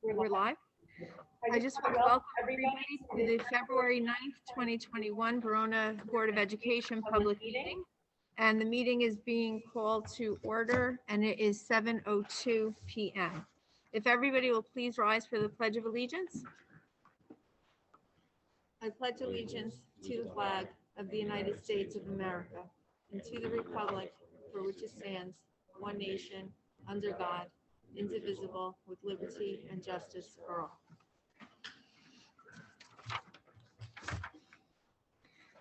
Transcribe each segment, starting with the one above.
We're live. I just want to welcome everybody to the February 9th, 2021 Verona Board of Education public meeting. And the meeting is being called to order, and it is 7:02 p.m. If everybody will please rise for the Pledge of Allegiance. I pledge allegiance to the flag of the United States of America and to the republic for which it stands, one nation, under God, indivisible, with liberty and justice for all.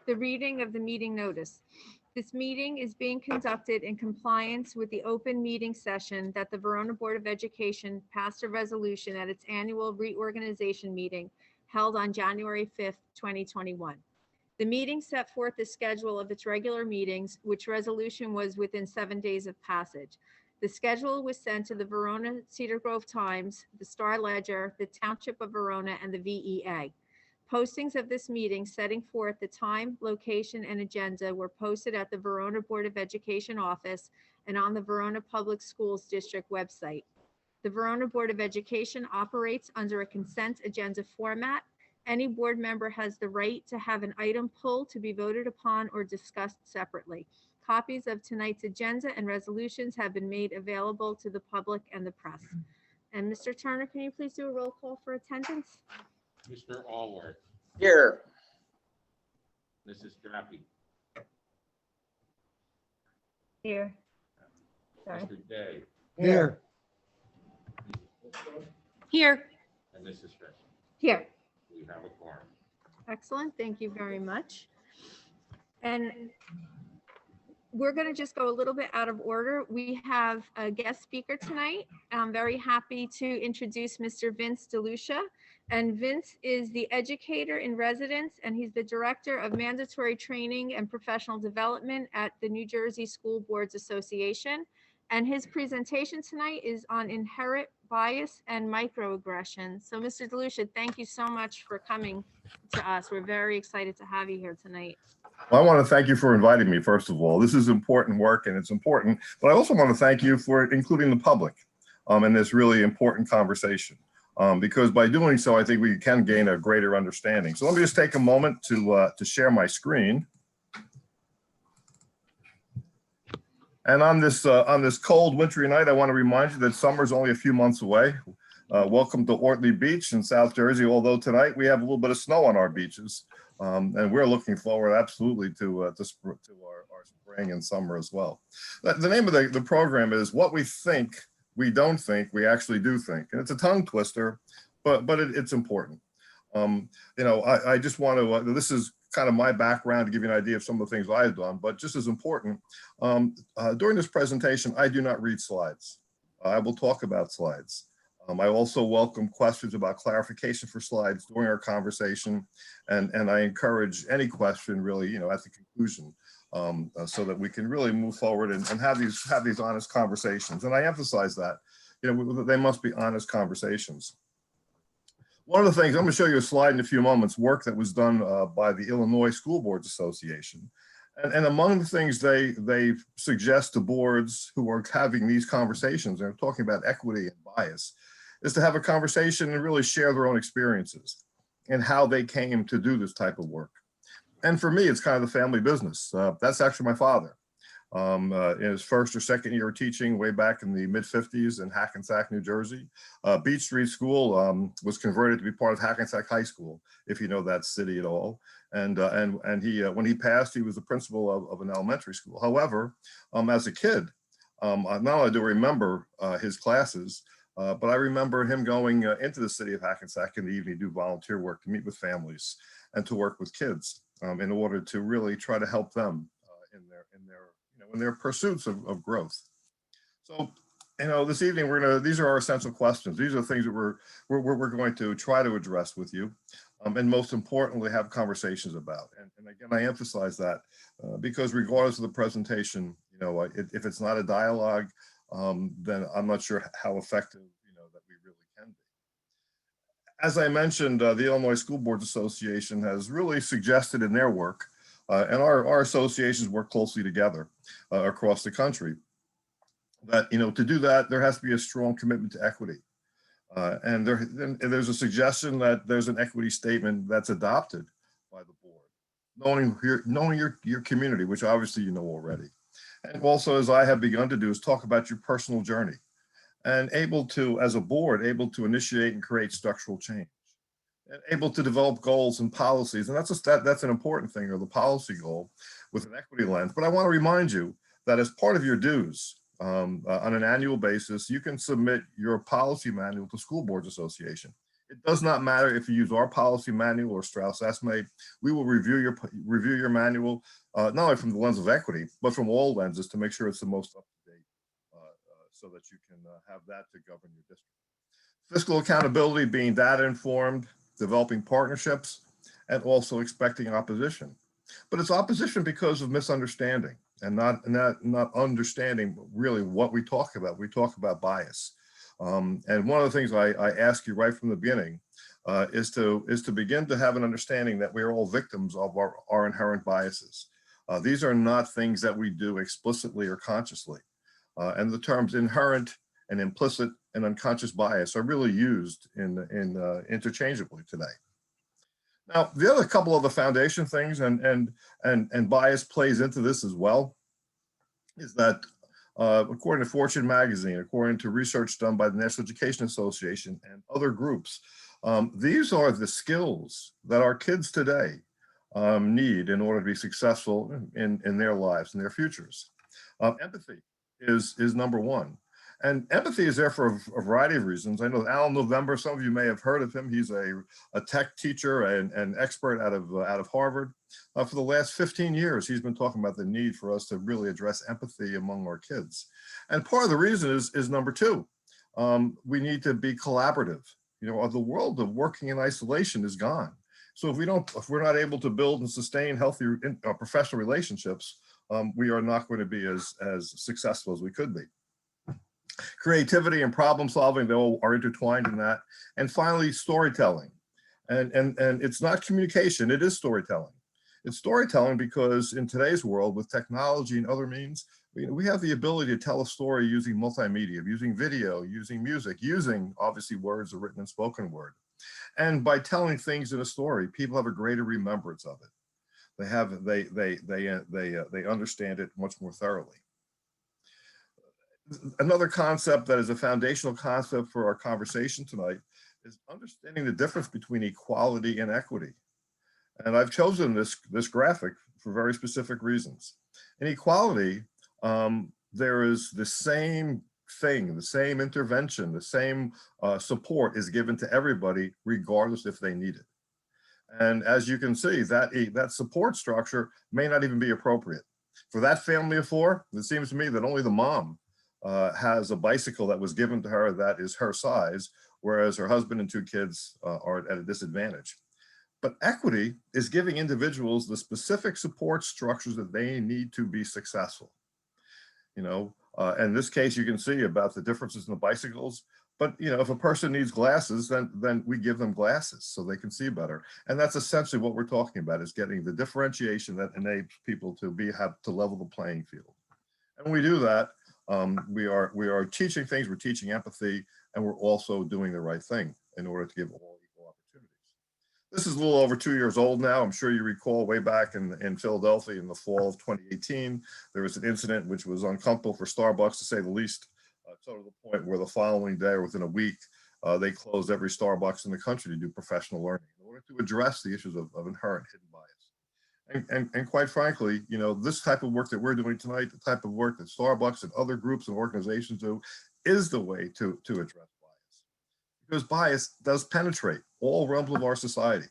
The reading of the meeting notice. This meeting is being conducted in compliance with the open meeting session that the Verona Board of Education passed a resolution at its annual reorganization meeting held on January 5th, 2021. The meeting set forth the schedule of its regular meetings, which resolution was within 7 days of passage. The schedule was sent to the Verona Cedar Grove Times, the Star Ledger, the Township of Verona, and the VEA. Postings of this meeting setting forth the time, location, and agenda were posted at the Verona Board of Education office and on the Verona Public Schools District website. The Verona Board of Education operates under a consent agenda format. Any board member has the right to have an item pulled to be voted upon or discussed separately. Copies of tonight's agenda and resolutions have been made available to the public and the press. And Mr. Turner, can you please do a roll call for attendance? Mr. Allworth. Here. Mrs. Drappi. Here. Sorry. Mr. Day. Here. Here. And Mrs. Fisher. Here. We have a quorum. Excellent. Thank you very much. And we're going to just go a little bit out of order. We have a guest speaker tonight. I'm very happy to introduce Mr. Vince DeLucia. And Vince is the educator in residence, and he's the director of mandatory training and professional development at the New Jersey School Boards Association. And his presentation tonight is on inherent bias and microaggressions. So Mr. DeLucia, thank you so much for coming to us. We're very excited to have you here tonight. Well, I want to thank you for inviting me, first of all. This is important work and it's important, but I also want to thank you for including the public in this really important conversation. Because by doing so, I think we can gain a greater understanding. So let me just take a moment to share my screen. And on this cold, wintry night, I want to remind you that summer is only a few months away. Welcome to Ortley Beach in South Jersey, although tonight we have a little bit of snow on our beaches. And we're looking forward absolutely to our spring and summer as well. The name of the program is What We Think We Don't Think We Actually Do Think. And it's a tongue twister, but it's important. I just want to, this is kind of my background to give you an idea of some of the things I've done, but just as important, during this presentation, I do not read slides. I will talk about slides. I also welcome questions about clarification for slides during our conversation, and I encourage any question really, at the conclusion, so that we can really move forward and have these honest conversations. And I emphasize that, they must be honest conversations. One of the things, I'm going to show you a slide in a few moments, work that was done by the Illinois School Boards Association. And among the things they suggest to boards who are having these conversations, and talking about equity and bias, is to have a conversation and really share their own experiences and how they came to do this type of work. And for me, it's kind of the family business. That's actually my father. In his first or second year of teaching way back in the mid-50s in Hackensack, New Jersey. Beach Street School was converted to be part of Hackensack High School, if you know that city at all. And he, when he passed, he was the principal of an elementary school. However, as a kid, not only do I remember his classes, but I remember him going into the city of Hackensack in the evening to do volunteer work, to meet with families and to work with kids in order to really try to help them in their pursuits of growth. So, this evening these are our essential questions. These are the things that we're going to try to address with you, and most importantly, have conversations about. And again, I emphasize that because regardless of the presentation, if it's not a dialogue, then I'm not sure how effective that we really can be. As I mentioned, the Illinois School Boards Association has really suggested in their work, and our associations work closely together across the country, that to do that, there has to be a strong commitment to equity. And there's a suggestion that there's an equity statement that's adopted by the board, knowing your community, which obviously you know already. And also, as I have begun to do, is talk about your personal journey and able to, as a board, able to initiate and create structural change, and able to develop goals and policies. And that's an important thing, or the policy goal with an equity lens. But I want to remind you that as part of your dues, on an annual basis, you can submit your policy manual to School Boards Association. It does not matter if you use our policy manual or Strauss-Esme. We will review your manual, not only from the lens of equity, but from all lenses to make sure it's the most up-to-date, so that you can have that to govern your district. Fiscal accountability, being data informed, developing partnerships, and also expecting opposition. But it's opposition because of misunderstanding and not understanding really what we talk about. We talk about bias. And one of the things I ask you right from the beginning is to begin to have an understanding that we are all victims of our inherent biases. These are not things that we do explicitly or consciously. And the terms inherent and implicit and unconscious bias are really used interchangeably today. Now, the other couple of the foundation things, and bias plays into this as well, is that according to Fortune magazine, according to research done by the National Education Association and other groups, these are the skills that our kids today need in order to be successful in their lives and their futures. Empathy is number one. And empathy is there for a variety of reasons. I know Alan November, some of you may have heard of him. He's a tech teacher and expert out of Harvard. For the last 15 years, he's been talking about the need for us to really address empathy among our kids. And part of the reason is number two. We need to be collaborative. You know, the world of working in isolation is gone. So if we're not able to build and sustain healthy professional relationships, we are not going to be as successful as we could be. Creativity and problem solving, they all are intertwined in that. And finally, storytelling. And it's not communication, it is storytelling. It's storytelling because in today's world with technology and other means, we have the ability to tell a story using multimedia, using video, using music, using obviously words, written and spoken word. And by telling things in a story, people have a greater remembrance of it. They understand it much more thoroughly. Another concept that is a foundational concept for our conversation tonight is understanding the difference between equality and equity. And I've chosen this graphic for very specific reasons. In equality, there is the same thing, the same intervention, the same support is given to everybody, regardless if they need it. And as you can see, that support structure may not even be appropriate. For that family of four, it seems to me that only the mom has a bicycle that was given to her that is her size, whereas her husband and two kids are at a disadvantage. But equity is giving individuals the specific support structures that they need to be successful. You know, in this case, you can see about the differences in the bicycles. But you know, if a person needs glasses, then we give them glasses so they can see better. And that's essentially what we're talking about, is getting the differentiation that enables people to have to level the playing field. And when we do that, we are teaching things, we're teaching empathy, and we're also doing the right thing in order to give all equal opportunities. This is a little over 2 years old now. I'm sure you recall way back in Philadelphia in the fall of 2018, there was an incident which was uncomfortable for Starbucks, to say the least, so to the point where the following day or within a week, they closed every Starbucks in the country to do professional learning in order to address the issues of inherent hidden bias. And quite frankly, you know, this type of work that we're doing tonight, the type of work that Starbucks and other groups and organizations do, is the way to address bias. Because bias does penetrate all realms of our society.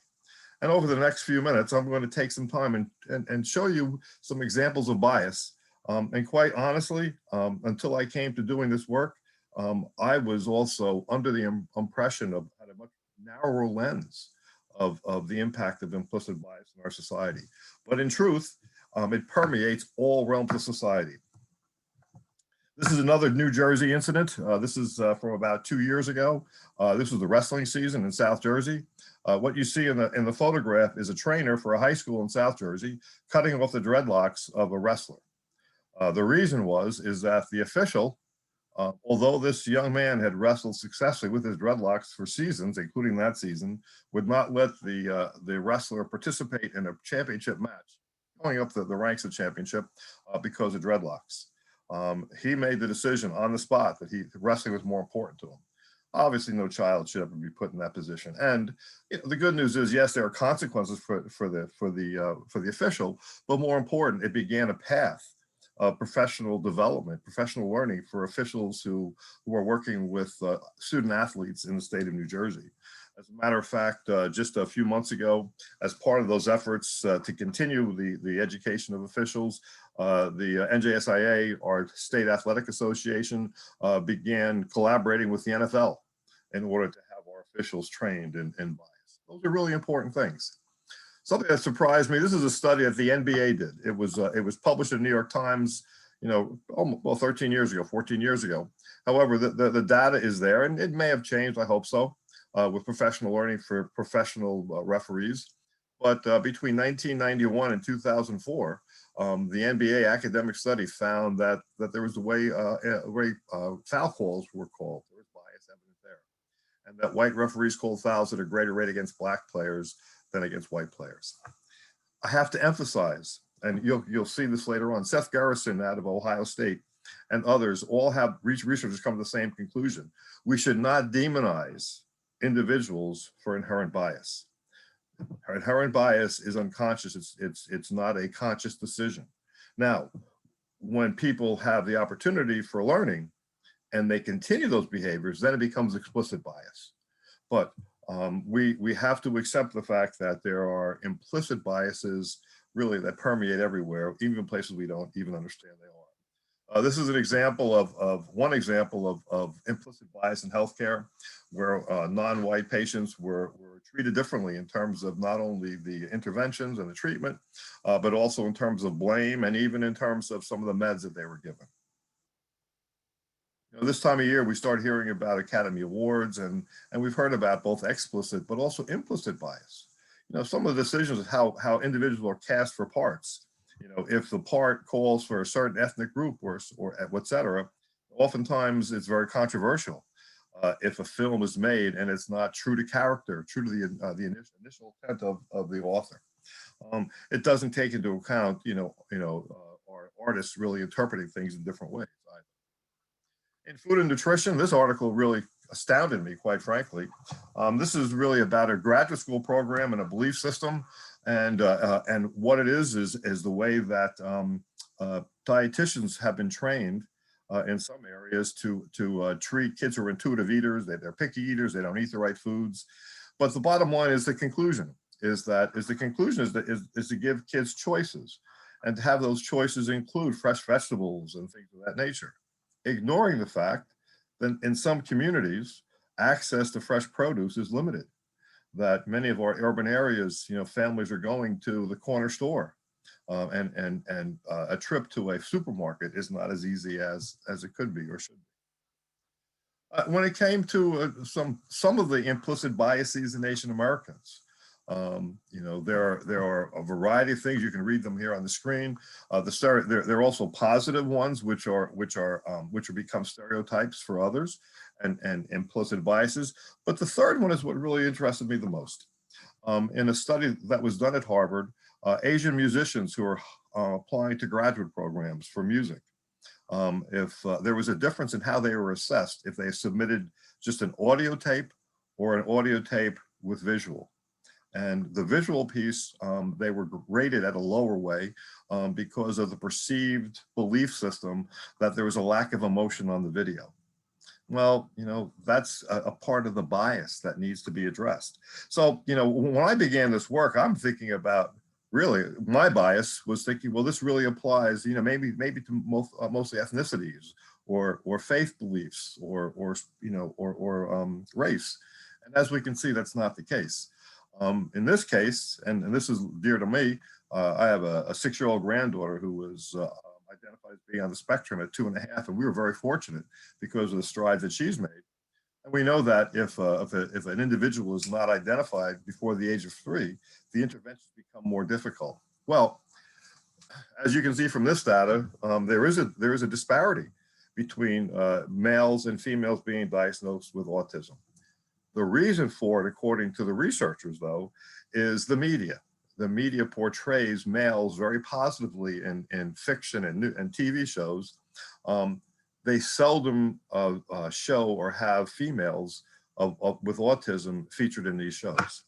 And over the next few minutes, I'm going to take some time and show you some examples of bias. And quite honestly, until I came to doing this work, I was also under the impression of a much narrower lens of the impact of implicit bias in our society. But in truth, it permeates all realms of society. This is another New Jersey incident. This is from about 2 years ago. This was the wrestling season in South Jersey. What you see in the photograph is a trainer for a high school in South Jersey cutting off the dreadlocks of a wrestler. The reason is that the official Although this young man had wrestled successfully with his dreadlocks for seasons, including that season, would not let the wrestler participate in a championship match, going up the ranks of championship because of dreadlocks. He made the decision on the spot that wrestling was more important to him. Obviously, no child should ever be put in that position. And the good news is, yes, there are consequences for the official, but more important, it began a path of professional development, professional learning for officials who are working with student athletes in the state of New Jersey. As a matter of fact, just a few months ago, as part of those efforts to continue the education of officials, the NJSBA, our state athletic association, began collaborating with the NFL in order to have our officials trained in bias. Those are really important things. Something that surprised me, this is a study that the N.B.A. did. It was published in the New York Times, almost, 13 years ago, 14 years ago. However, the data is there, and it may have changed, I hope so, with professional learning for professional referees. But between 1991 and 2004, the N.B.A. academic study found that there was a way foul calls were called. There was bias evident there. And that white referees called fouls at a greater rate against black players than against white players. I have to emphasize, and you'll see this later on, Seth Garrison out of Ohio State and others all have researchers come to the same conclusion. We should not demonize individuals for inherent bias. Inherent bias is unconscious. It's not a conscious decision. Now, when people have the opportunity for learning and they continue those behaviors, then it becomes explicit bias. But we have to accept the fact that there are implicit biases really that permeate everywhere, even in places we don't even understand they are. This is an example of one example of implicit bias in healthcare, where non-white patients were treated differently in terms of not only the interventions and the treatment, but also in terms of blame and even in terms of some of the meds that they were given. This time of year, we start hearing about Academy Awards, and we've heard about both explicit but also implicit bias. Some of the decisions of how individuals are cast for parts. If the part calls for a certain ethnic group or et cetera, oftentimes it's very controversial. If a film is made and it's not true to character, true to the initial intent of the author, it doesn't take into account, our artists really interpreting things in different ways. In food and nutrition, this article really astounded me, quite frankly. This is really about a graduate school program and a belief system, and what it is the way that dietitians have been trained in some areas to treat kids who are intuitive eaters. They're picky eaters. They don't eat the right foods. But the bottom line is the conclusion is to give kids choices, and to have those choices include fresh vegetables and things of that nature, ignoring the fact that in some communities, access to fresh produce is limited. That many of our urban areas, families are going to the corner store, and a trip to a supermarket is not as easy as it could be or should be. When it came to some of the implicit biases in Asian Americans, there are a variety of things. You can read them here on the screen. There are also positive ones, which become stereotypes for others, and implicit biases. But the third one is what really interested me the most. In a study that was done at Harvard, Asian musicians who are applying to graduate programs for music, if there was a difference in how they were assessed, if they submitted just an audio tape or an audio tape with visual. And the visual piece, they were rated at a lower way because of the perceived belief system that there was a lack of emotion on the video. Well, that's a part of the bias that needs to be addressed. So, when I began this work, I'm thinking about, really, my bias was thinking, well, this really applies, maybe to mostly ethnicities or faith beliefs or race. And as we can see, that's not the case. In this case, and this is dear to me, I have a 6-year-old granddaughter who was identified as being on the spectrum at 2.5, and we were very fortunate because of the strides that she's made. And we know that if an individual is not identified before the age of 3, the interventions become more difficult. Well, as you can see from this data, there is a disparity. between males and females being diagnosed with autism. The reason for it, according to the researchers, though, is the media. The media portrays males very positively in fiction and TV shows. They seldom show or have females with autism featured in these shows.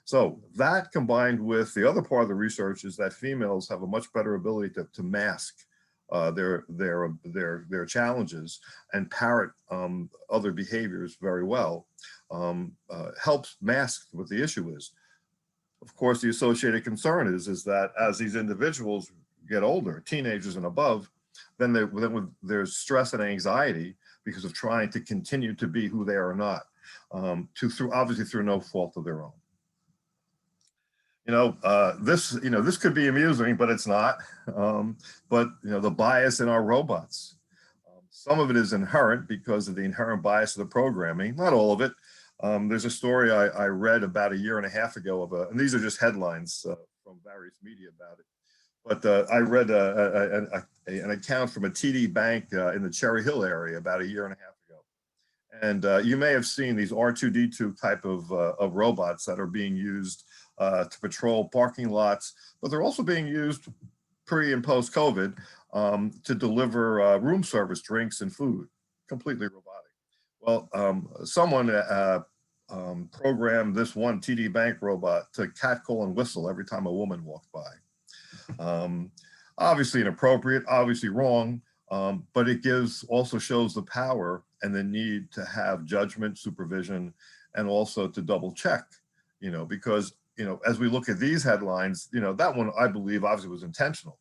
So that, combined with the other part of the research, is that females have a much better ability to mask their challenges and parrot other behaviors very well, helps mask what the issue is. Of course, the associated concern is that as these individuals get older, teenagers and above, then there's stress and anxiety because of trying to continue to be who they are not, obviously through no fault of their own. This could be amusing, but it's not. But the bias in our robots. Some of it is inherent because of the inherent bias of the programming, not all of it. There's a story I read about 1.5 years ago and these are just headlines from various media about it. But I read an account from a TD bank in the Cherry Hill area about 1.5 years ago. And you may have seen these R2D2 type of robots that are being used to patrol parking lots, but they're also being used pre and post COVID to deliver room service, drinks and food, completely robotic. Well, someone programmed this one TD Bank robot to catcall and whistle every time a woman walked by. Obviously inappropriate, obviously wrong, but it also shows the power and the need to have judgment, supervision, and also to double check, because as we look at these headlines, that one, I believe, obviously was intentional.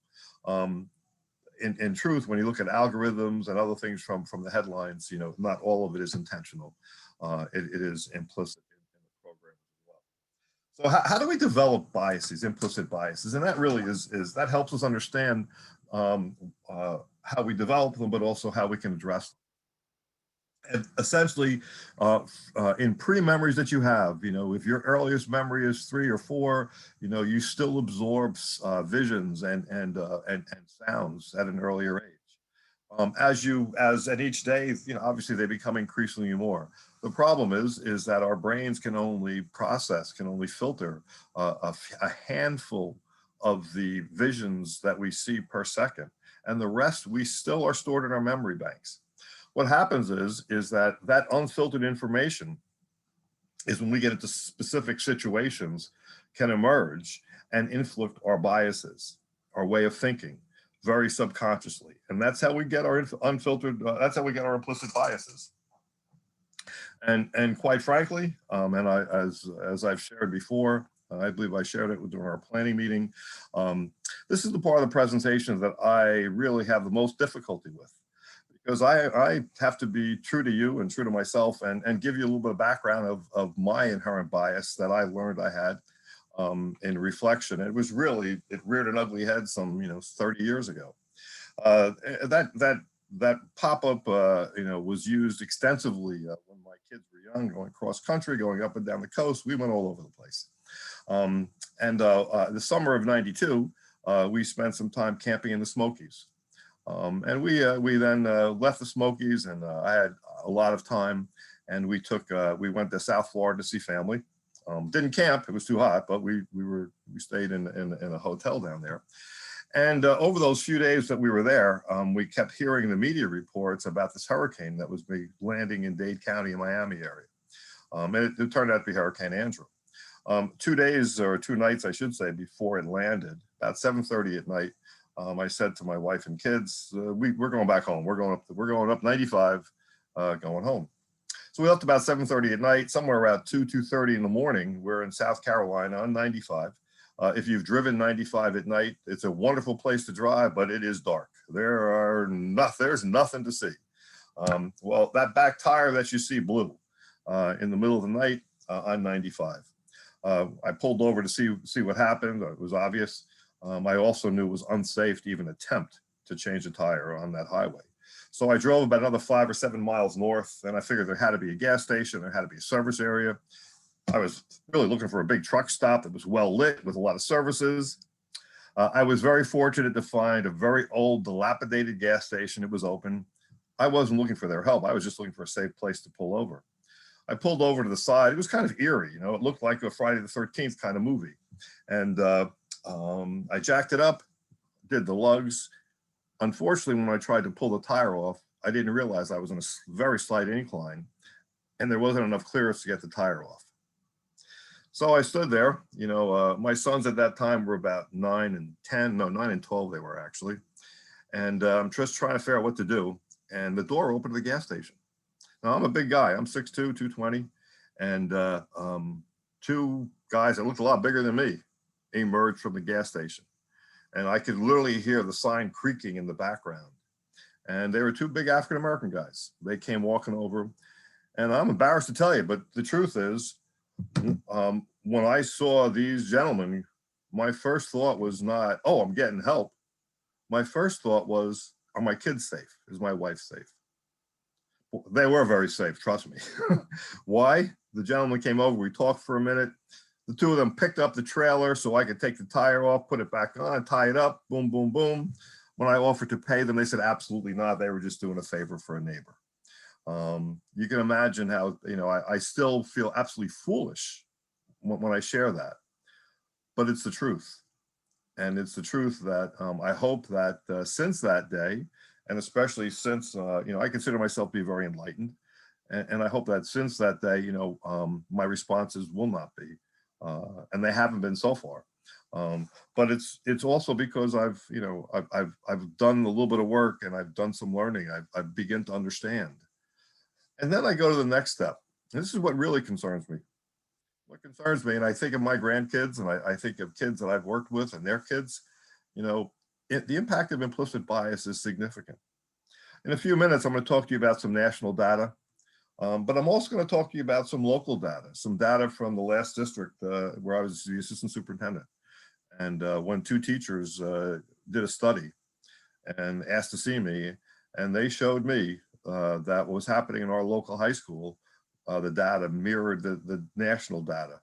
In truth, when you look at algorithms and other things from the headlines, not all of it is intentional. It is implicit in the program as well. So how do we develop biases, implicit biases? And that really is that helps us understand how we develop them, but also how we can address them. And essentially, in pre-memories that you have, if your earliest memory is 3 or 4, you still absorb visions and sounds at an earlier age. As at each day, obviously they become increasingly more. The problem is that our brains can only filter a handful of the visions that we see per second, and the rest we still are stored in our memory banks. What happens is that unfiltered information is when we get into specific situations can emerge and inflict our biases, our way of thinking, very subconsciously. And that's how we get our unfiltered, that's how we get our implicit biases. And quite frankly, as I've shared before, I believe I shared it during our planning meeting, this is the part of the presentation that I really have the most difficulty with. Because I have to be true to you and true to myself and give you a little bit of background of my inherent bias that I learned I had in reflection. It reared an ugly head some 30 years ago. That pop-up was used extensively when my kids were young, going cross country, going up and down the coast. We went all over the place. The summer of '92, we spent some time camping in the Smokies. And we then left the Smokies, and I had a lot of time, and we went to South Florida to see family. Didn't camp; it was too hot, but we stayed in a hotel down there. And over those few days that we were there, we kept hearing the media reports about this hurricane that was landing in Dade County in Miami area. And it turned out to be Hurricane Andrew. 2 days or 2 nights, I should say, before it landed, about 7:30 at night. I said to my wife and kids, we're going back home. We're going up 95, going home. So we left about 7:30 at night. Somewhere around 2:30 in the morning, we're in South Carolina on 95. If you've driven 95 at night, it's a wonderful place to drive, but it is dark. There's nothing to see. Well, that back tire that you see blew in the middle of the night on 95. I pulled over to see what happened. It was obvious. I also knew it was unsafe to even attempt to change a tire on that highway. So I drove about another 5 or 7 miles north, and I figured there had to be a gas station, there had to be a service area. I was really looking for a big truck stop that was well lit with a lot of services. I was very fortunate to find a very old, dilapidated gas station. It was open. I wasn't looking for their help. I was just looking for a safe place to pull over. I pulled over to the side. It was kind of eerie, you know, it looked like a Friday the 13th kind of movie. And I jacked it up, did the lugs. Unfortunately, when I tried to pull the tire off, I didn't realize I was on a very slight incline and there wasn't enough clearance to get the tire off. So I stood there, you know, my sons at that time were about 9 and 10, no, 9 and 12 they were actually. And I'm just trying to figure out what to do. And the door opened to the gas station. Now I'm a big guy, I'm 6'2", 220. And two guys that looked a lot bigger than me emerged from the gas station. And I could literally hear the sign creaking in the background. And they were two big African-American guys. They came walking over. And I'm embarrassed to tell you, but the truth is, when I saw these gentlemen, my first thought was not, oh, I'm getting help. My first thought was, are my kids safe? Is my wife safe? They were very safe, trust me. Why? The gentleman came over, we talked for a minute. The two of them picked up the trailer so I could take the tire off, put it back on, tie it up, boom, boom, boom. When I offered to pay them, they said, absolutely not. They were just doing a favor for a neighbor. You can imagine how, you know, I still feel absolutely foolish when I share that, but it's the truth. And it's the truth that I hope that since that day, and especially since, you know, I consider myself to be very enlightened. And I hope that since that day, you know, my responses will not be, and they haven't been so far. But it's also because I've, you know, I've done a little bit of work and I've done some learning. I've begun to understand. And then I go to the next step. And this is what really concerns me. What concerns me, and I think of my grandkids, and I think of kids that I've worked with and their kids, you know, the impact of implicit bias is significant. In a few minutes, I'm going to talk to you about some national data, but I'm also going to talk to you about some local data, some data from the last district where I was the assistant superintendent. And when two teachers did a study and asked to see me, and they showed me that what was happening in our local high school, the data mirrored the national data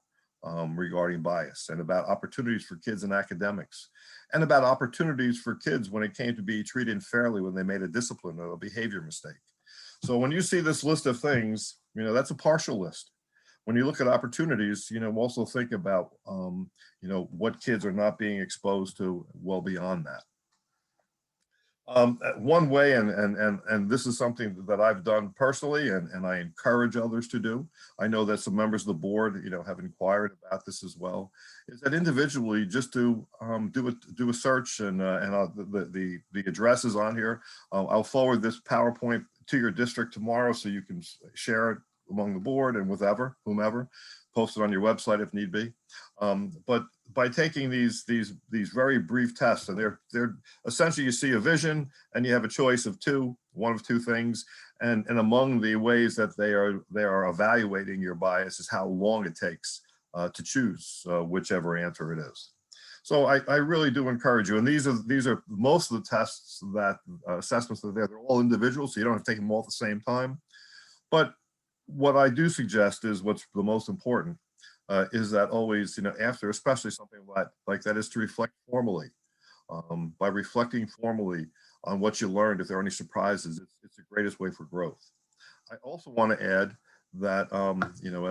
regarding bias and about opportunities for kids in academics and about opportunities for kids when it came to be treated fairly when they made a discipline or a behavior mistake. So when you see this list of things, you know, that's a partial list. When you look at opportunities, you know, also think about, you know, what kids are not being exposed to well beyond that. One way, and this is something that I've done personally, and I encourage others to do. I know that some members of the board, you know, have inquired about this as well. Is that individually just to do a search, and the address is on here. I'll forward this PowerPoint to your district tomorrow, so you can share it among the board and with whomever. Post it on your website if need be. But by taking these very brief tests, and they're essentially, you see a vision and you have a choice of one of two things, and among the ways that they are evaluating your bias is how long it takes to choose whichever answer it is. So I really do encourage you, and these are most of the tests that assessments that they're all individual, so you don't have to take them all at the same time. But what I do suggest is what's the most important is that always, you know, after, especially something like that, is to reflect formally. By reflecting formally on what you learned, if there are any surprises, it's the greatest way for growth. I also want to add that, you know,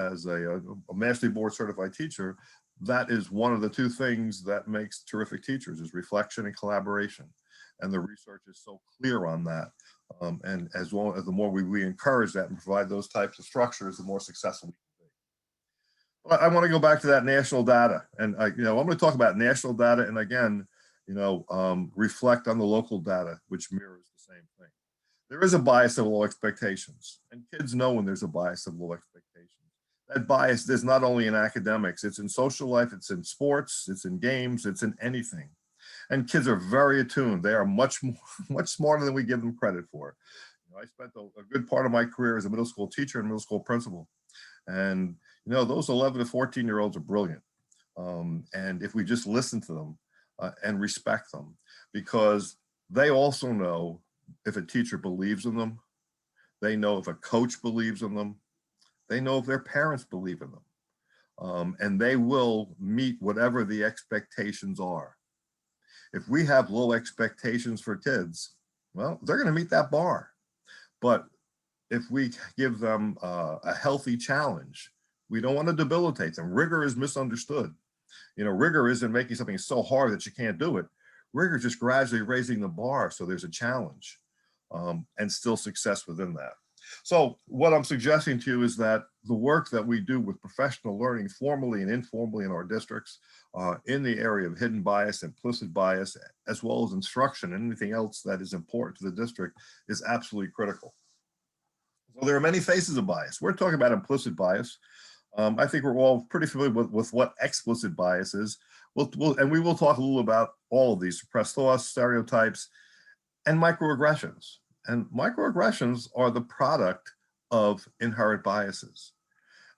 as a masterly board certified teacher, that is one of the two things that makes terrific teachers is reflection and collaboration. And the research is so clear on that. And as well as the more we encourage that and provide those types of structures, the more successful we can be. I want to go back to that national data, and you know, I'm going to talk about national data, and again, you know, reflect on the local data, which mirrors the same thing. There is a bias of low expectations, and kids know when there's a bias of low expectations. That bias is not only in academics, it's in social life, it's in sports, it's in games, it's in anything. And kids are very attuned. They are much smarter than we give them credit for. You know, I spent a good part of my career as a middle school teacher and middle school principal. And, you know, those 11 to 14-year-olds are brilliant. And if we just listen to them and respect them, because they also know if a teacher believes in them, they know if a coach believes in them, they know if their parents believe in them. And they will meet whatever the expectations are. If we have low expectations for kids, well, they're going to meet that bar. But if we give them a healthy challenge, we don't want to debilitate them. Rigor is misunderstood. Rigor isn't making something so hard that you can't do it. Rigor is just gradually raising the bar so there's a challenge and still success within that. So what I'm suggesting to you is that the work that we do with professional learning, formally and informally in our districts, in the area of hidden bias, implicit bias, as well as instruction and anything else that is important to the district is absolutely critical. So there are many faces of bias. We're talking about implicit bias. I think we're all pretty familiar with what explicit bias is. And we will talk a little about all of these: suppressed thoughts, stereotypes, and microaggressions. And microaggressions are the product of inherent biases.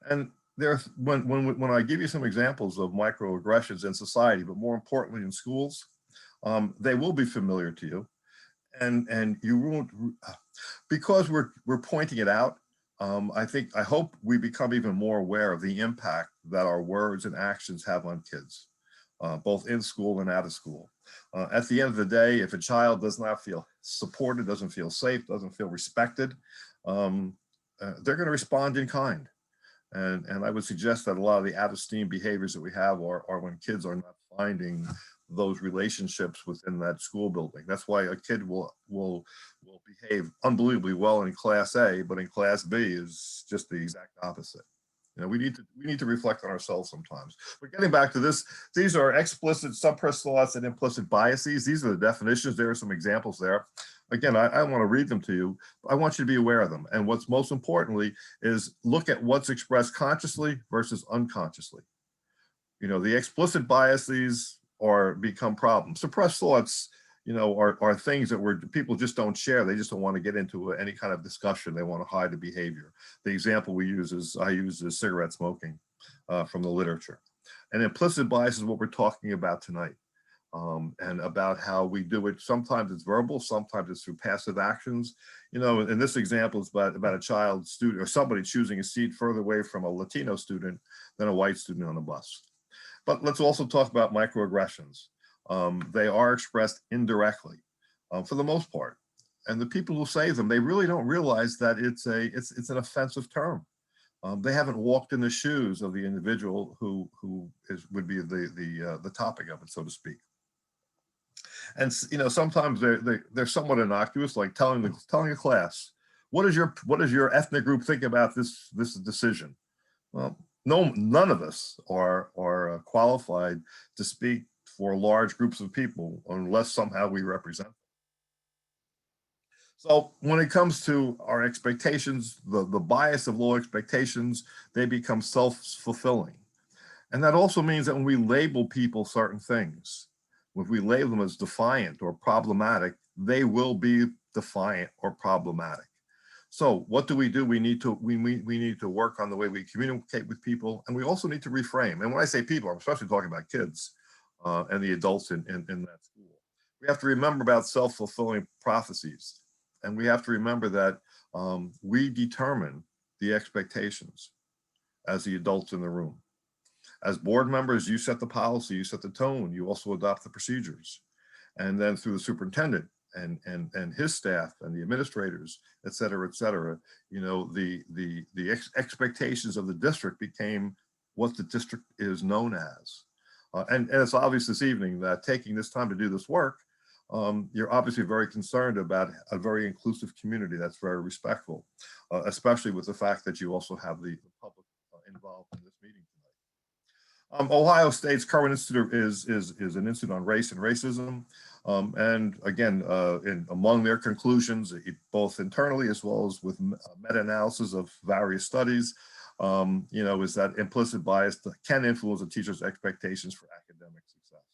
And when I give you some examples of microaggressions in society, but more importantly in schools, they will be familiar to you. And you won't, because we're pointing it out. I hope we become even more aware of the impact that our words and actions have on kids, both in school and out of school. At the end of the day, if a child does not feel supported, doesn't feel safe, doesn't feel respected, they're going to respond in kind. And I would suggest that a lot of the out-of-esteem behaviors that we have are when kids are not finding those relationships within that school building. That's why a kid will behave unbelievably well in class A, but in class B is just the exact opposite. We need to reflect on ourselves sometimes. But getting back to this, these are explicit suppressed thoughts and implicit biases. These are the definitions. There are some examples there. Again, I want to read them to you. I want you to be aware of them. And what's most importantly is look at what's expressed consciously versus unconsciously. The explicit biases become problems. Suppressed thoughts, are things that people just don't share. They just don't want to get into any kind of discussion. They want to hide the behavior. The example I use is cigarette smoking from the literature. And implicit bias is what we're talking about tonight. And about how we do it. Sometimes it's verbal, sometimes it's through passive actions. In this example, it's about a child student or somebody choosing a seat further away from a Latino student than a white student on a bus. But let's also talk about microaggressions. They are expressed indirectly for the most part. And the people who say them, they really don't realize that it's an offensive term. They haven't walked in the shoes of the individual who would be the topic of it, so to speak. And sometimes they're somewhat innocuous, like telling a class, what does your ethnic group think about this decision? Well, none of us are qualified to speak for large groups of people unless somehow we represent them. So when it comes to our expectations, the bias of low expectations, they become self-fulfilling. And that also means that when we label people certain things, if we label them as defiant or problematic, they will be defiant or problematic. So what do? We need to work on the way we communicate with people, and we also need to reframe. And when I say people, I'm especially talking about kids and the adults in that school. We have to remember about self-fulfilling prophecies, and we have to remember that we determine the expectations as the adults in the room. As board members, you set the policy, you set the tone, you also adopt the procedures. And then through the superintendent and his staff and the administrators, et cetera, the expectations of the district became what the district is known as. And it's obvious this evening that taking this time to do this work, you're obviously very concerned about a very inclusive community that's very respectful, especially with the fact that you also have the public involved in this meeting tonight. Ohio State's Kirwan Institute is an institute on race and racism. And again, among their conclusions, both internally as well as with meta-analysis of various studies, is that implicit bias can influence a teacher's expectations for academic success.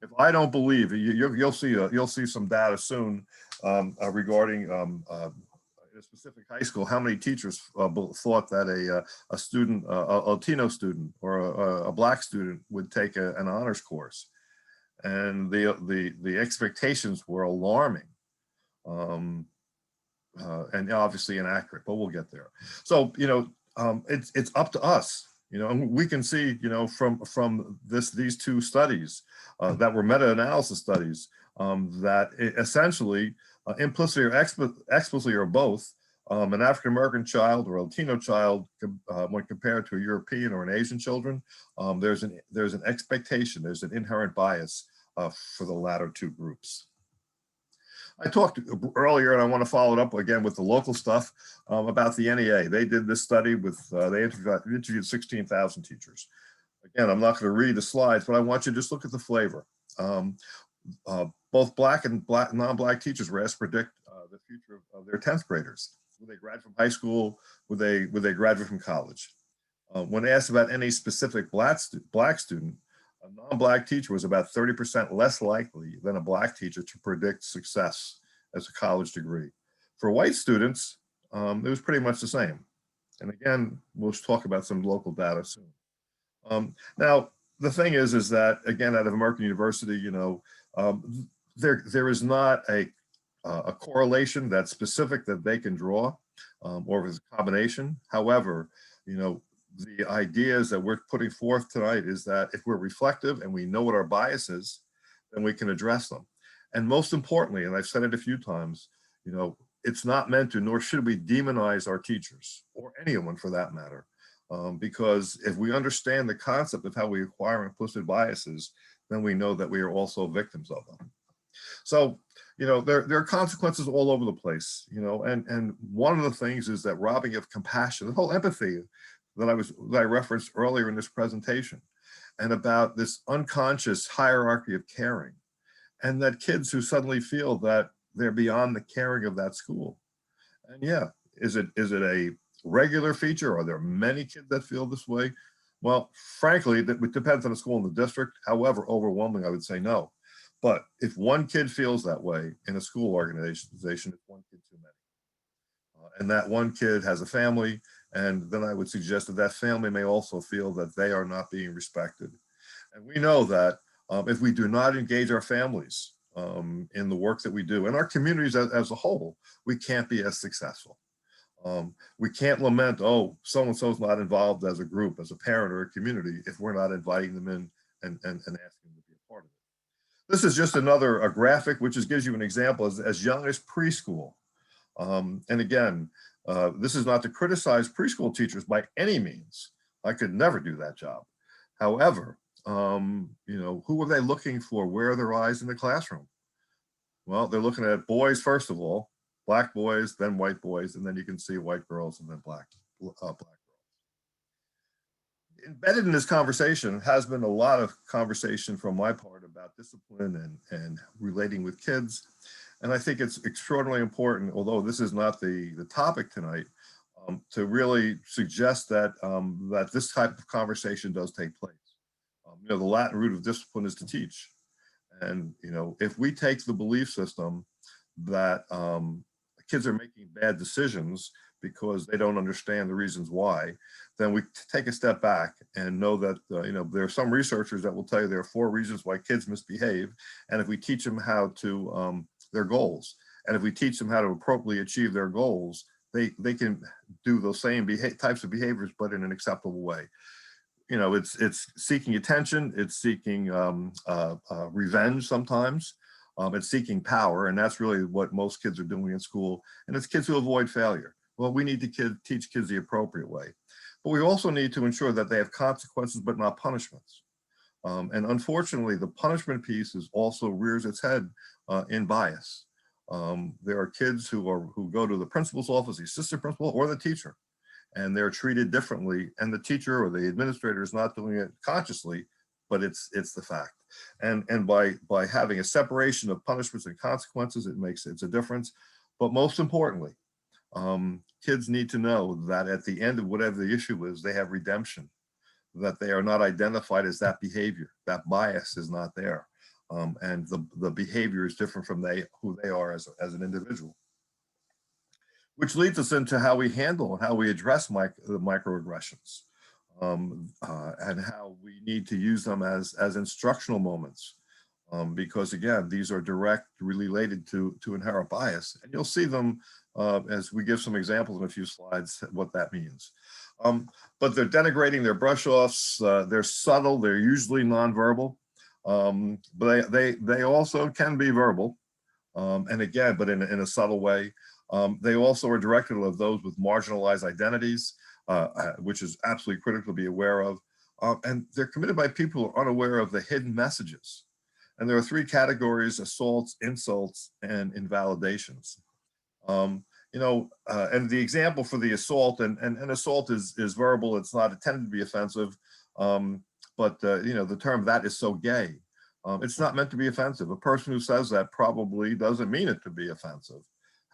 If I don't believe, you'll see some data soon regarding a specific high school, how many teachers thought that a student, a Latino student or a Black student would take an honors course. And the expectations were alarming and obviously inaccurate, but we'll get there. So, it's up to us, and we can see, from these two studies that were meta-analysis studies, that essentially Implicitly or explicitly or both, an African-American child or a Latino child, when compared to a European or an Asian children, there's an expectation, there's an inherent bias for the latter two groups. I talked earlier, and I want to follow it up again with the local stuff about the N.B.A. They did this study with, they interviewed 16,000 teachers. Again, I'm not going to read the slides, but I want you to just look at the flavor. Both Black and non-Black teachers were asked to predict the future of their 10th graders. Would they graduate from high school? Would they graduate from college? When asked about any specific Black student, a non-Black teacher was about 30% less likely than a Black teacher to predict success as a college degree. For white students, it was pretty much the same. And again, we'll talk about some local data soon. Now, the thing is that, again, out of American University, you know, there is not a correlation that's specific that they can draw, or as a combination. However, you know, the ideas that we're putting forth tonight is that if we're reflective and we know what our bias is, then we can address them. And most importantly, and I've said it a few times, you know, it's not meant to, nor should we demonize our teachers or anyone for that matter. Because if we understand the concept of how we acquire implicit biases, then we know that we are also victims of them. So, you know, there are consequences all over the place, you know, and one of the things is that robbing of compassion, the whole empathy that I referenced earlier in this presentation, and about this unconscious hierarchy of caring, and that kids who suddenly feel that they're beyond the caring of that school. And yeah, is it a regular feature? Are there many kids that feel this way? Well, frankly, it depends on the school and the district. However, overwhelming, I would say no. But if one kid feels that way in a school organization, it's one kid too many. And that one kid has a family, and then I would suggest that that family may also feel that they are not being respected. And we know that if we do not engage our families in the work that we do, and our communities as a whole, we can't be as successful. We can't lament, oh, so-and-so's not involved as a group, as a parent or a community, if we're not inviting them in and asking them to be a part of it. This is just a graphic which just gives you an example as young as preschool. And again, this is not to criticize preschool teachers by any means. I could never do that job. However, you know, who are they looking for? Where are their eyes in the classroom? Well, they're looking at boys, first of all, Black boys, then white boys, and then you can see white girls and then black girls. Embedded in this conversation has been a lot of conversation from my part about discipline and relating with kids. And I think it's extraordinarily important, although this is not the topic tonight, to really suggest that, that this type of conversation does take place. You know, the Latin root of discipline is to teach. And, you know, if we take the belief system that kids are making bad decisions because they don't understand the reasons why, then we take a step back and know that, you know, there are some researchers that will tell you there are 4 reasons why kids misbehave. And if we teach them how to, their goals, and if we teach them how to appropriately achieve their goals, they can do those same types of behaviors, but in an acceptable way. You know, it's seeking attention, it's seeking revenge sometimes, it's seeking power, and that's really what most kids are doing in school. And it's kids who avoid failure. Well, we need to teach kids the appropriate way. But we also need to ensure that they have consequences, but not punishments. And unfortunately, the punishment piece also rears its head in bias. There are kids who go to the principal's office, the assistant principal, or the teacher, and they're treated differently. And the teacher or the administrator is not doing it consciously, but it's the fact. And by having a separation of punishments and consequences, it's a difference. But most importantly, kids need to know that at the end of whatever the issue is, they have redemption, that they are not identified as that behavior, that bias is not there. And the behavior is different from who they are as an individual. Which leads us into how we handle and how we address the microaggressions, and how we need to use them as instructional moments. Because again, these are directly related to inherent bias. And you'll see them as we give some examples in a few slides, what that means. But they're denigrating, they're brush-offs, they're subtle, they're usually nonverbal, but they also can be verbal. And again, but in a subtle way. They also are directed at those with marginalized identities, which is absolutely critical to be aware of. And they're committed by people who are unaware of the hidden messages. And there are three categories: assaults, insults, and invalidations. And the example for the assault, and assault is verbal, it's not intended to be offensive, but the term "that is so gay," it's not meant to be offensive. A person who says that probably doesn't mean it to be offensive.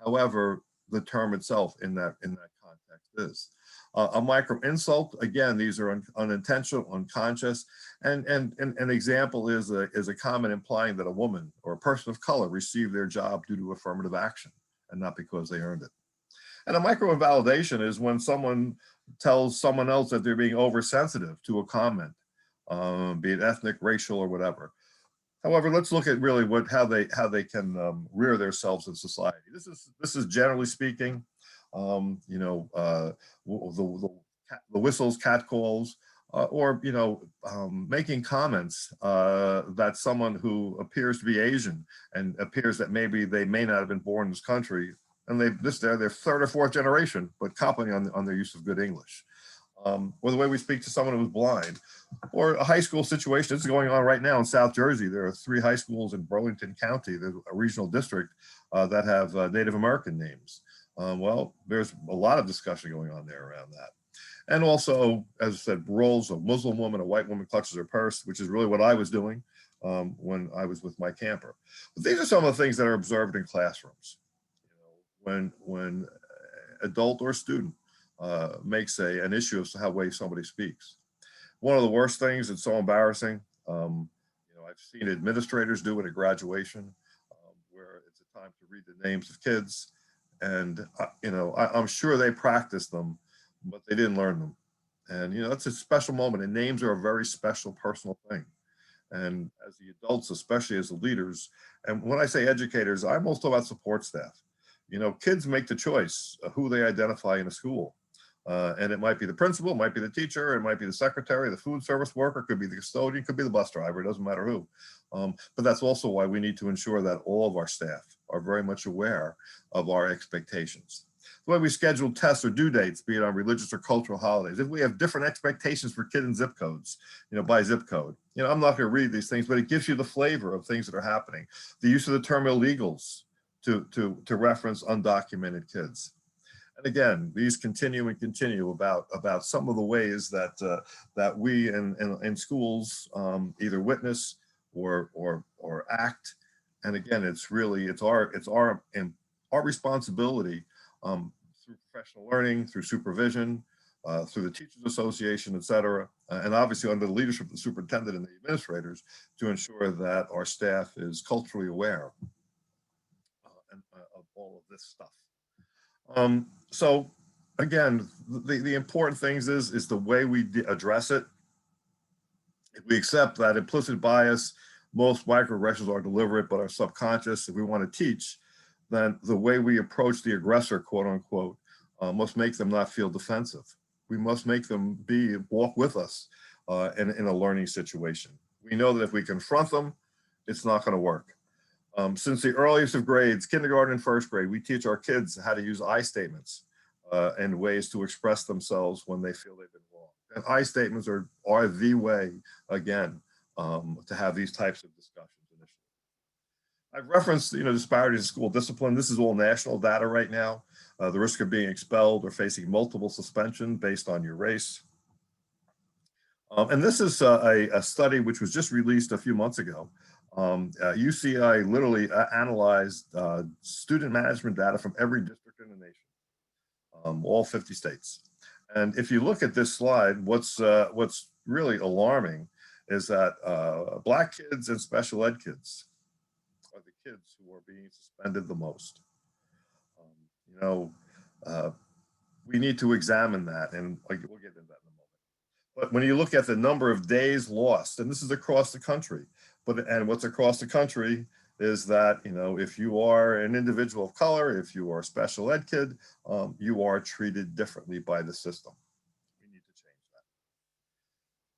However, the term itself in that context is. A micro insult, again, these are unintentional, unconscious, and an example is a comment implying that a woman or a person of color received their job due to affirmative action and not because they earned it. And a micro invalidation is when someone tells someone else that they're being oversensitive to a comment, be it ethnic, racial, or whatever. However, let's look at really how they can rear themselves in society. This is generally speaking, the whistles, catcalls, or making comments that someone who appears to be Asian and appears that maybe they may not have been born in this country, and they're their third or fourth generation, but commenting on their use of good English. Or the way we speak to someone who's blind, or a high school situation. This is going on right now in South Jersey. There are 3 high schools in Burlington County, a regional district, that have Native American names. Well, there's a lot of discussion going on there around that. And also, as I said, roles: a Muslim woman, a white woman clutches her purse, which is really what I was doing when I was with my camper. But these are some of the things that are observed in classrooms. When adult or student makes an issue of how way somebody speaks. One of the worst things that's so embarrassing, I've seen administrators do it at graduation, where it's a time to read the names of kids, and I'm sure they practiced them, but they didn't learn them. And that's a special moment, and names are a very special personal thing. And as the adults, especially as the leaders, and when I say educators, I'm also about support staff. Kids make the choice of who they identify in a school. And it might be the principal, it might be the teacher, it might be the secretary, the food service worker, could be the custodian, could be the bus driver, it doesn't matter who. But that's also why we need to ensure that all of our staff are very much aware of our expectations. The way we schedule tests or due dates, be it on religious or cultural holidays, if we have different expectations for kid and zip codes, by zip code, I'm not going to read these things, but it gives you the flavor of things that are happening. The use of the term illegals to reference undocumented kids. And again, these continue about some of the ways that we in schools either witness or act. And again, it's our responsibility through professional learning, through supervision, through the Teachers Association, et cetera, and obviously under the leadership of the superintendent and the administrators, to ensure that our staff is culturally aware of all of this stuff. So again, the important things is the way we address it. If we accept that implicit bias, most microaggressions are deliberate but are subconscious. If we want to teach, then the way we approach the aggressor, quote unquote, must make them not feel defensive. We must make them walk with us in a learning situation. We know that if we confront them, it's not going to work. Since the earliest of grades, kindergarten and first grade, we teach our kids how to use I statements and ways to express themselves when they feel they've been wrong. And I statements are the way, again, to have these types of discussions initially. I've referenced, disparities in school discipline. This is all national data right now. The risk of being expelled or facing multiple suspension based on your race. And this is a study which was just released a few months ago. UCI literally analyzed student management data from every district in the nation, all 50 states. And if you look at this slide, what's really alarming is that Black kids and special ed kids are the kids who are being suspended the most. We need to examine that, and we'll get into that in a moment. But when you look at the number of days lost, and this is across the country, and what's across the country is that, if you are an individual of color, if you are a special ed kid, you are treated differently by the system. We need to change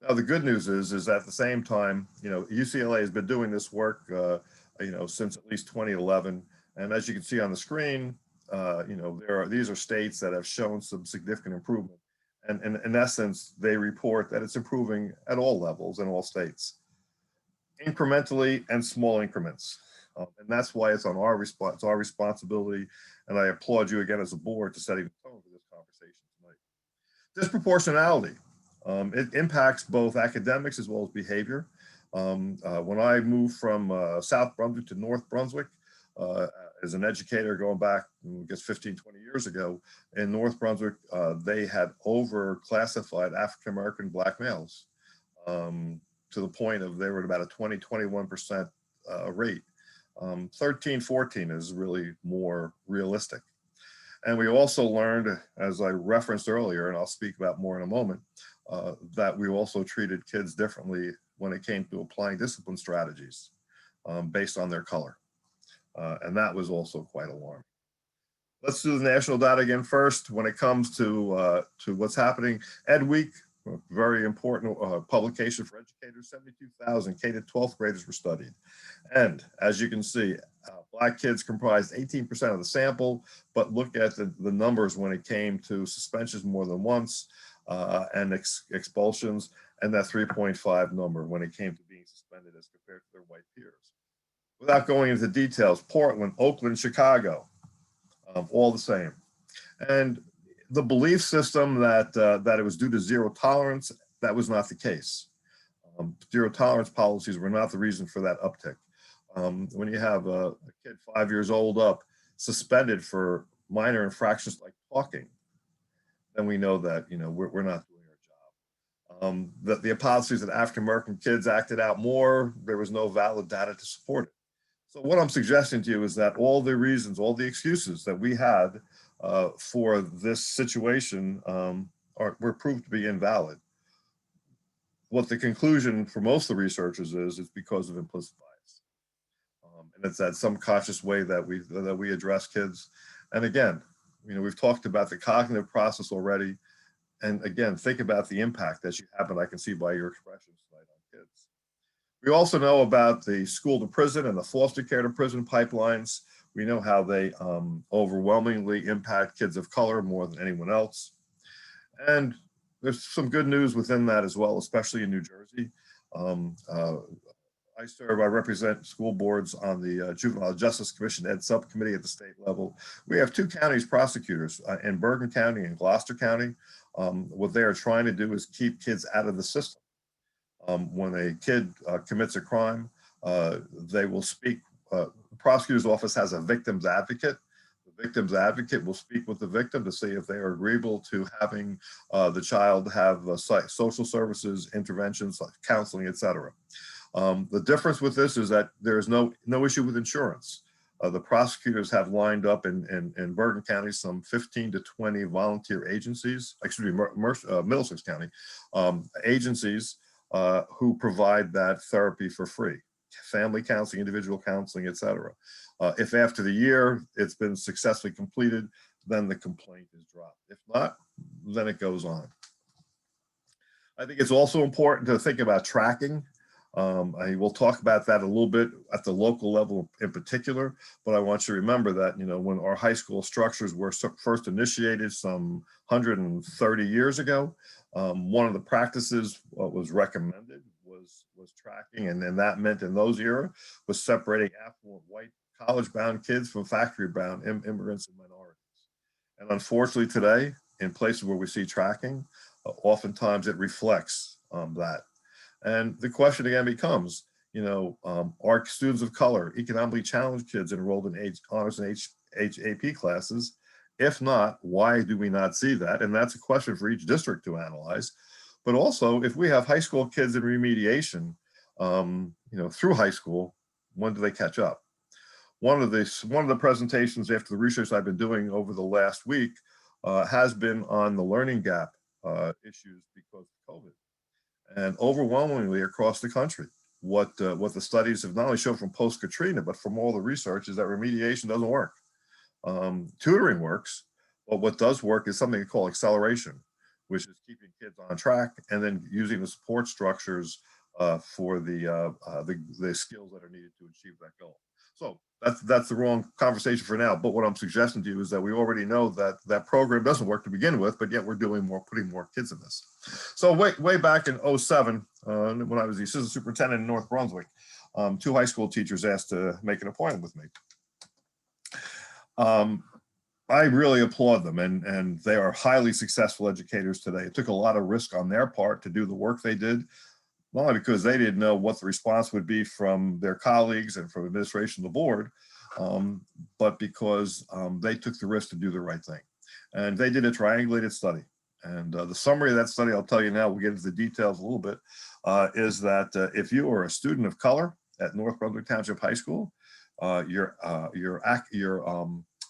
that. Now, the good news is at the same time, UCLA has been doing this work, since at least 2011. And as you can see on the screen, these are states that have shown some significant improvement. And in essence, they report that it's improving at all levels in all states, incrementally and small increments. And that's why it's our responsibility. And I applaud you again as a board to setting the tone for this conversation tonight. Disproportionality. It impacts both academics as well as behavior. When I moved from South Brunswick to North Brunswick, as an educator going back, I guess 15, 20 years ago, in North Brunswick, they had over-classified African-American Black males to the point of they were at about a 20, 21% rate. 13, 14 is really more realistic. And we also learned, as I referenced earlier, and I'll speak about more in a moment, that we also treated kids differently when it came to applying discipline strategies based on their color. And that was also quite alarming. Let's do the national data again first. When it comes to what's happening, Ed Week, a very important publication for educators, 72,000 K to 12th graders were studied. And as you can see, Black kids comprised 18% of the sample, but look at the numbers when it came to suspensions more than once and expulsions, and that 3.5 number when it came to being suspended as compared to their white peers. Without going into details, Portland, Oakland, Chicago, all the same. And the belief system that it was due to zero tolerance, that was not the case. Zero tolerance policies were not the reason for that uptick. When you have a kid 5 years old up suspended for minor infractions like talking, then we know that we're not doing our job. That the policies that African American kids acted out more, there was no valid data to support it. So what I'm suggesting to you is that all the reasons, all the excuses that we had for this situation were proved to be invalid. What the conclusion for most of the researchers is because of implicit bias. And it's that some conscious way that we address kids. And again, we've talked about the cognitive process already. And again, think about the impact that you have, and I can see by your expressions tonight on kids. We also know about the school to prison and the foster care to prison pipelines. We know how they overwhelmingly impact kids of color more than anyone else. And there's some good news within that as well, especially in New Jersey. I represent school boards on the Juvenile Justice Commission Ed Subcommittee at the state level. We have 2 counties prosecutors in Bergen County and Gloucester County. What they are trying to do is keep kids out of the system. When a kid commits a crime, they will speak. The prosecutor's office has a victim's advocate. The victim's advocate will speak with the victim to see if they are agreeable to having the child have social services, interventions, like counseling, etc. The difference with this is that there is no issue with insurance. The prosecutors have lined up in Bergen County some 15 to 20 volunteer agencies, Middlesex County, agencies who provide that therapy for free, family counseling, individual counseling, etc. If after the year it's been successfully completed, then the complaint is dropped. If not, then it goes on. I think it's also important to think about tracking. I will talk about that a little bit at the local level in particular, but I want you to remember that, when our high school structures were first initiated some 130 years ago, one of the practices was recommended was tracking, and then that meant in those era was separating affluent white college-bound kids from factory-bound immigrants and minorities. And unfortunately today, in places where we see tracking, oftentimes it reflects that. And the question again becomes, are students of color, economically challenged kids enrolled in honors and HAP classes? If not, why do we not see that? And that's a question for each district to analyze. But also, if we have high school kids in remediation, through high school, when do they catch up? One of the presentations after the research I've been doing over the last week has been on the learning gap issues because of COVID. And overwhelmingly across the country, what the studies have not only shown from post-Katrina, but from all the research is that remediation doesn't work. Tutoring works, but what does work is something called acceleration, which is keeping kids on track and then using the support structures for the skills that are needed to achieve that goal. So that's the wrong conversation for now. But what I'm suggesting to you is that we already know that that program doesn't work to begin with, but yet we're doing more, putting more kids in this. So way back in 07, when I was the assistant superintendent in North Brunswick, 2 high school teachers asked to make an appointment with me. I really applaud them, and they are highly successful educators today. It took a lot of risk on their part to do the work they did, not only because they didn't know what the response would be from their colleagues and from administration of the board, but because they took the risk to do the right thing. And they did a triangulated study. And the summary of that study, I'll tell you now, we'll get into the details a little bit, is that if you are a student of color at North Brunswick Township High School, your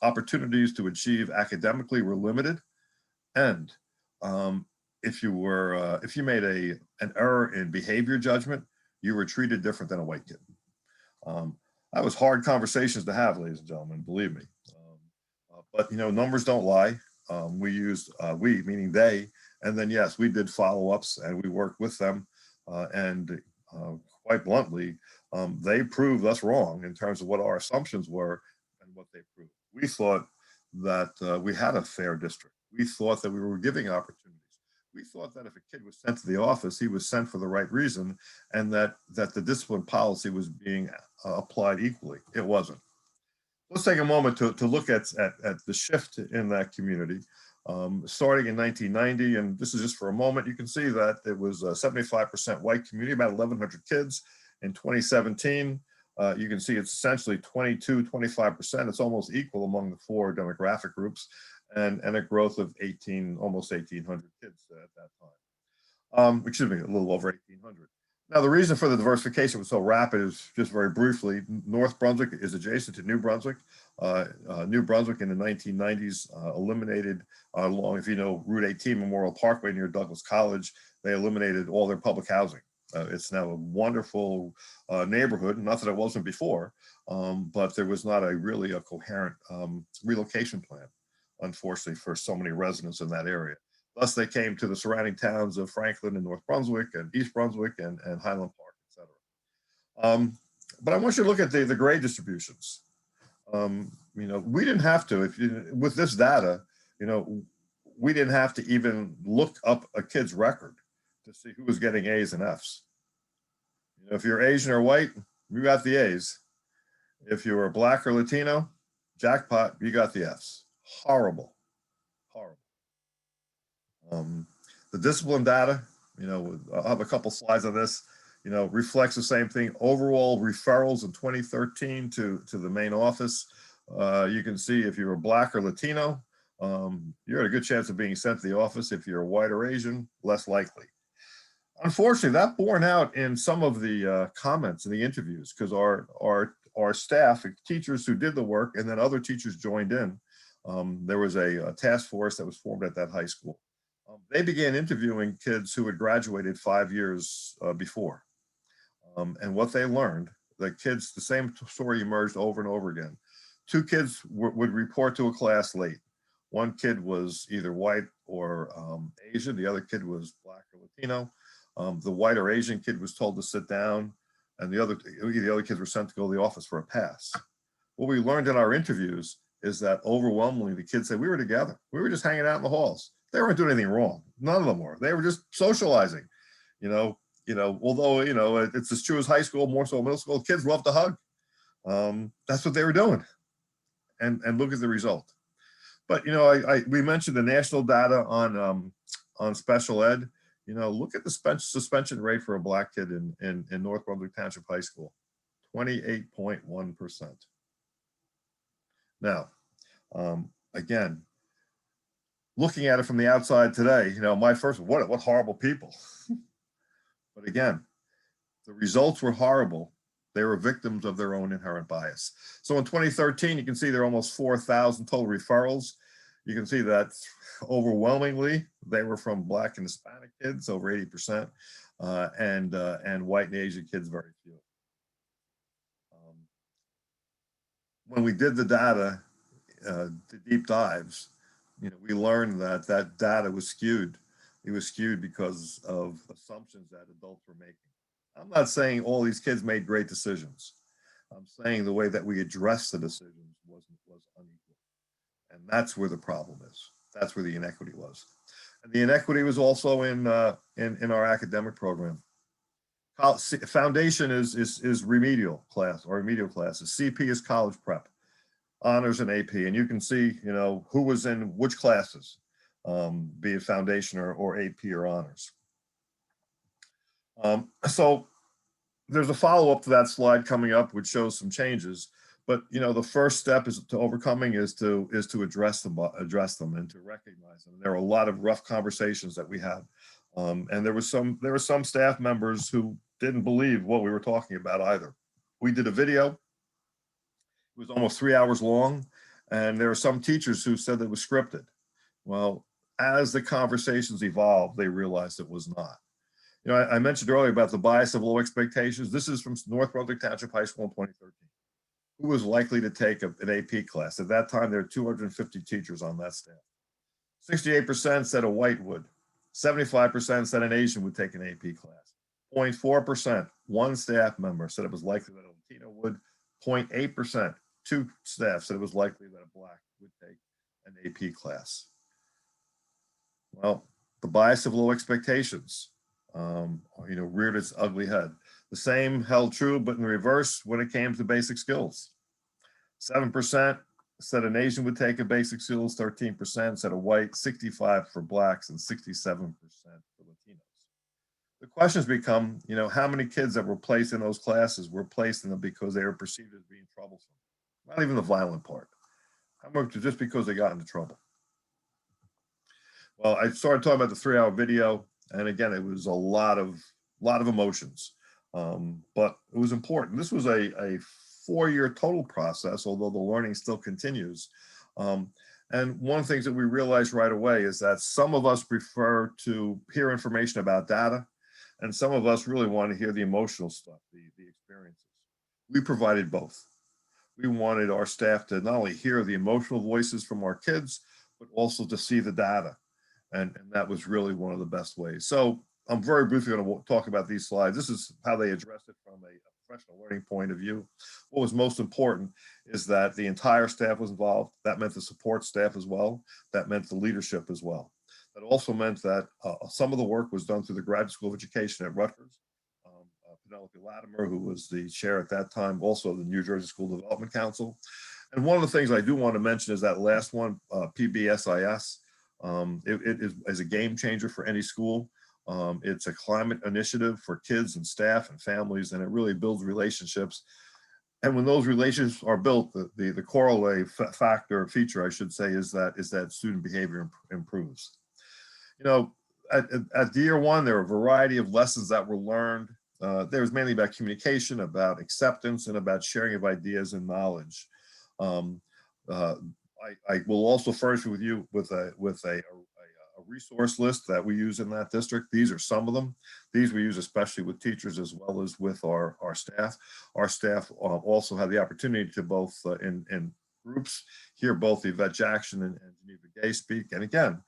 opportunities to achieve academically were limited, and if you made an error in behavior judgment, you were treated different than a white kid. That was hard conversations to have, ladies and gentlemen, believe me. But numbers don't lie. We used we, meaning they, and then yes, we did follow-ups and we worked with them, and quite bluntly, they proved us wrong in terms of what our assumptions were and what they proved. We thought that we had a fair district. We thought that we were giving opportunities. We thought that if a kid was sent to the office, he was sent for the right reason, and that the discipline policy was being applied equally. It wasn't. Let's take a moment to look at the shift in that community. Starting in 1990, and this is just for a moment, you can see that it was a 75% white community, about 1,100 kids. In 2017, you can see it's essentially 22-25%. It's almost equal among the 4 demographic groups, and a growth of almost 1,800 kids at that time. Excuse me, a little over 1,800. Now, the reason for the diversification was so rapid is, just very briefly, North Brunswick is adjacent to New Brunswick. New Brunswick in the 1990s eliminated, along, if you know, Route 18 Memorial Parkway near Douglas College, they eliminated all their public housing. It's now a wonderful neighborhood, not that it wasn't before, but there was not really a coherent relocation plan, unfortunately, for so many residents in that area. Thus, they came to the surrounding towns of Franklin and North Brunswick and East Brunswick and Highland Park, etc. But I want you to look at the grade distributions. We didn't have to, with this data, we didn't have to even look up a kid's record to see who was getting A's and F's. If you're Asian or white, you got the A's. If you were Black or Latino, jackpot, you got the F's. Horrible, horrible. The discipline data, I'll have a couple slides on this, reflects the same thing. Overall referrals in 2013 to the main office. You can see if you're Black or Latino, you're at a good chance of being sent to the office. If you're white or Asian, less likely. Unfortunately, that borne out in some of the comments in the interviews, because our staff, teachers who did the work, and then other teachers joined in. There was a task force that was formed at that high school. They began interviewing kids who had graduated 5 years before. And what they learned, the same story emerged over and over again. 2 kids would report to a class late. 1 kid was either white or Asian. The other kid was Black or Latino. The white or Asian kid was told to sit down, and the other kids were sent to go to the office for a pass. What we learned in our interviews is that overwhelmingly the kids said, we were together. We were just hanging out in the halls. They weren't doing anything wrong. None of them were. They were just socializing. Although, it's as true as high school, more so middle school, kids love to hug. That's what they were doing. And look at the result. But, we mentioned the national data on special ed. Look at the suspension rate for a Black kid in North Brunswick Township High School, 28.1%. Now, again, looking at it from the outside today, my first, what horrible people. But again, the results were horrible. They were victims of their own inherent bias. So in 2013, you can see there are almost 4,000 total referrals. You can see that overwhelmingly, they were from Black and Hispanic kids, over 80%, and white and Asian kids, very few. When we did the data, the deep dives, we learned that data was skewed. It was skewed because of assumptions that adults were making. I'm not saying all these kids made great decisions. I'm saying the way that we addressed the decisions was unequal. And that's where the problem is. That's where the inequity was. And the inequity was also in our academic program. Foundation is remedial class or remedial classes. CP is college prep, honors and AP. And you can see, you know, who was in which classes, be it foundation or AP or honors. So there's a follow-up to that slide coming up, which shows some changes. But you know, the first step is to overcoming is to address them and to recognize them. There were a lot of rough conversations that we had, and there were some staff members who didn't believe what we were talking about either. We did a video. It was almost 3 hours long, and there were some teachers who said that it was scripted. Well, as the conversations evolved, they realized it was not. You know, I mentioned earlier about the bias of low expectations. This is from North Brunswick Township High School in 2013. Who was likely to take an AP class? At that time, there were 250 teachers on that staff. 68% said a white would. 75% said an Asian would take an AP class. 0.4%, one staff member said it was likely that a Latino would. 0.8%, two staff said it was likely that a Black would take an AP class. Well, the bias of low expectations, you know, reared its ugly head. The same held true, but in reverse when it came to basic skills. 7% said an Asian would take a basic skills, 13% said a white, 65% for Blacks, and 67% for Latinos. The questions become, you know, how many kids that were placed in those classes were placed in them because they were perceived as being troublesome? Not even the violent part. How much just because they got into trouble? Well, I started talking about the 3-hour video, and again, it was a lot of emotions. But it was important. This was a 4-year total process, although the learning still continues. And one of the things that we realized right away is that some of us prefer to hear information about data, and some of us really want to hear the emotional stuff, the experiences. We provided both. We wanted our staff to not only hear the emotional voices from our kids, but also to see the data. And that was really one of the best ways. So I'm very briefly going to talk about these slides. This is how they addressed it from a professional learning point of view. What was most important is that the entire staff was involved. That meant the support staff as well. That meant the leadership as well. That also meant that some of the work was done through the Graduate School of Education at Rutgers. Penelope Latimer, who was the chair at that time, also the New Jersey School Development Council. And one of the things I do want to mention is that last one, PBSIS. It is a game changer for any school. It's a climate initiative for kids and staff and families, and it really builds relationships. And when those relationships are built, the corollary feature, I should say, is that student behavior improves. You know, at year one, there were a variety of lessons that were learned. There was mainly about communication, about acceptance, and about sharing of ideas and knowledge. I will also furnish with you with a resource list that we use in that district. These are some of them. These we use especially with teachers as well as with our staff. Our staff also had the opportunity to both in groups hear both Yvette Jackson and Geneva Gay speak. And again,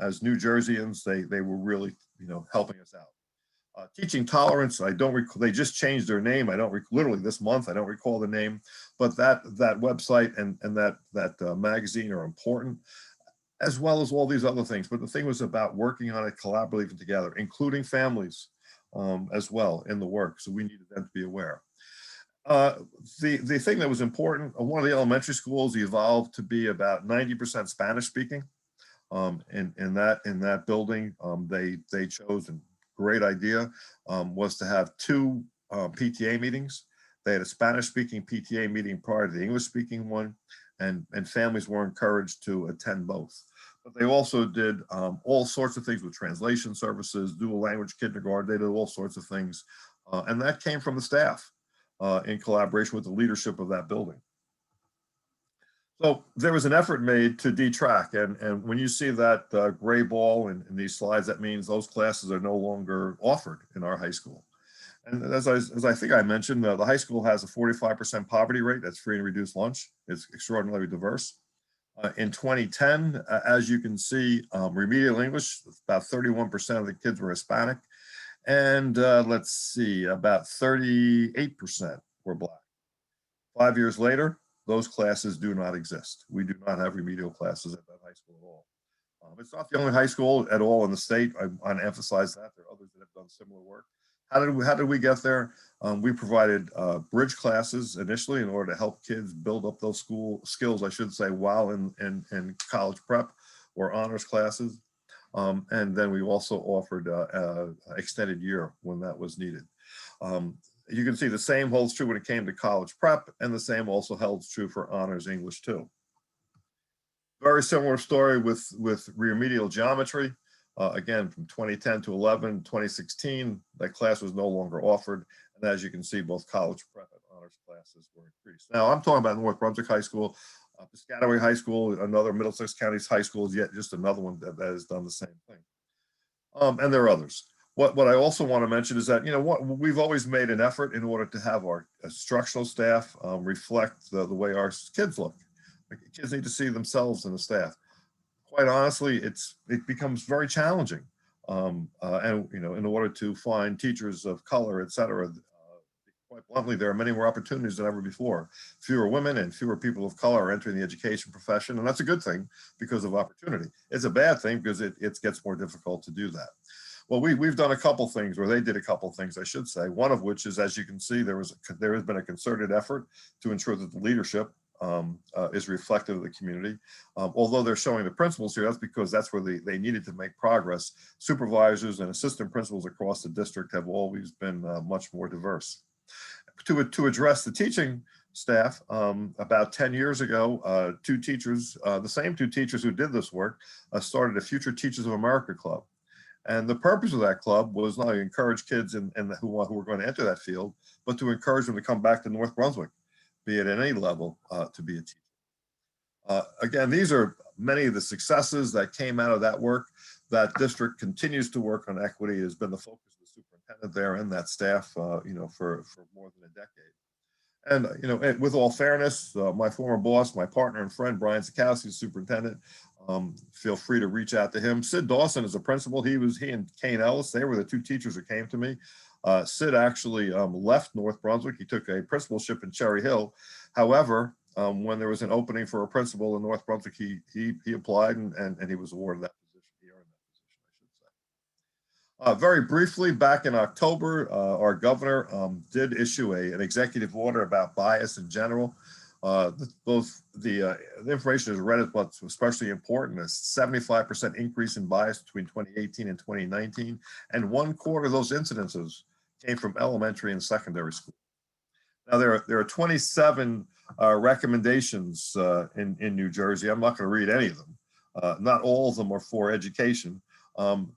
as New Jerseyans, they were really, you know, helping us out. Teaching Tolerance, I don't recall, they just changed their name. I don't literally this month, I don't recall the name, but that website and that magazine are important, as well as all these other things. But the thing was about working on it collaboratively together, including families as well in the work. So we needed them to be aware. The thing that was important, one of the elementary schools evolved to be about 90% Spanish speaking. In that building, they chose, and great idea, was to have 2 PTA meetings. They had a Spanish-speaking PTA meeting prior to the English-speaking one, and families were encouraged to attend both. But they also did all sorts of things with translation services, dual language kindergarten. They did all sorts of things, and that came from the staff in collaboration with the leadership of that building. So there was an effort made to detrack, and when you see that gray ball in these slides, that means those classes are no longer offered in our high school. And as I think I mentioned, the high school has a 45% poverty rate. That's free and reduced lunch. It's extraordinarily diverse. In 2010, as you can see, remedial English, about 31% of the kids were Hispanic, and let's see, about 38% were Black. 5 years later, those classes do not exist. We do not have remedial classes at that high school at all. It's not the only high school at all in the state. I want to emphasize that. There are others that have done similar work. How did we get there? We provided bridge classes initially in order to help kids build up those school skills, I should say, while in college prep or honors classes. And then we also offered extended year when that was needed. You can see the same holds true when it came to college prep, and the same also holds true for honors English too. Very similar story with remedial geometry. Again, from 2010 to 11, 2016, that class was no longer offered. And as you can see, both college prep and honors classes were increased. Now I'm talking about North Brunswick High School, Piscataway High School, another Middlesex County's high school is yet just another one that has done the same thing. And there are others. What I also want to mention is that, we've always made an effort in order to have our instructional staff reflect the way our kids look. Like, kids need to see themselves in the staff. Quite honestly, it becomes very challenging. And in order to find teachers of color, et cetera, quite bluntly, there are many more opportunities than ever before. Fewer women and fewer people of color are entering the education profession, and that's a good thing because of opportunity. It's a bad thing because it gets more difficult to do that. Well, we've done a couple things, or they did a couple things, I should say. One of which is, as you can see, there has been a concerted effort to ensure that the leadership is reflective of the community. Although they're showing the principals here, that's because that's where they needed to make progress. Supervisors and assistant principals across the district have always been much more diverse. To address the teaching staff, about 10 years ago, two teachers, the same two teachers who did this work, started a Future Teachers of America Club. And the purpose of that club was not only to encourage kids who were going to enter that field, but to encourage them to come back to North Brunswick, be it at any level, to be a teacher. Again, these are many of the successes that came out of that work. That district continues to work on equity, has been the focus of the superintendent there and that staff, for more than a decade. And with all fairness, my former boss, my partner and friend, Brian Sikowski, superintendent, feel free to reach out to him. Sid Dawson is a principal. He and Kane Ellis, they were the two teachers who came to me. Sid actually left North Brunswick. He took a principalship in Cherry Hill. However, when there was an opening for a principal in North Brunswick, he applied and he was awarded that position. He earned that position, I should say. Very briefly, back in October, our governor did issue an executive order about bias in general. The information is read as what's especially important is 75% increase in bias between 2018 and 2019, and 1/4 of those incidences came from elementary and secondary school. Now there are 27 recommendations in New Jersey. I'm not going to read any of them. Not all of them are for education.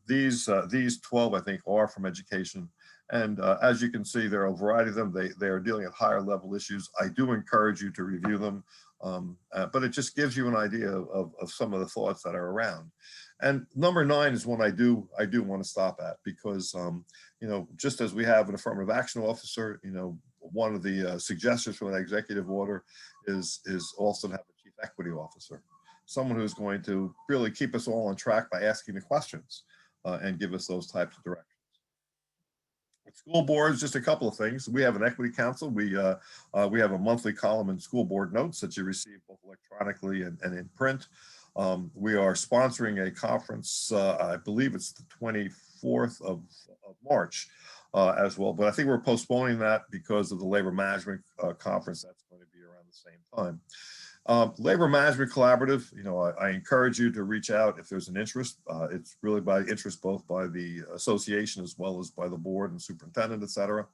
These 12, I think, are from education. And as you can see, there are a variety of them. They are dealing with higher level issues. I do encourage you to review them, but it just gives you an idea of some of the thoughts that are around. And number 9 is one I do want to stop at because, just as we have an affirmative action officer, one of the suggestions from an executive order is also to have a chief equity officer, someone who's going to really keep us all on track by asking the questions and give us those types of directions. With school boards, just a couple of things. We have an equity council. We have a monthly column in school board notes that you receive both electronically and in print. We are sponsoring a conference, I believe it's the 24th of March as well, but I think we're postponing that because of the labor management conference that's going to be around the same time. Labor Management Collaborative, I encourage you to reach out if there's an interest. It's really by interest both by the association as well as by the board and superintendent, et cetera.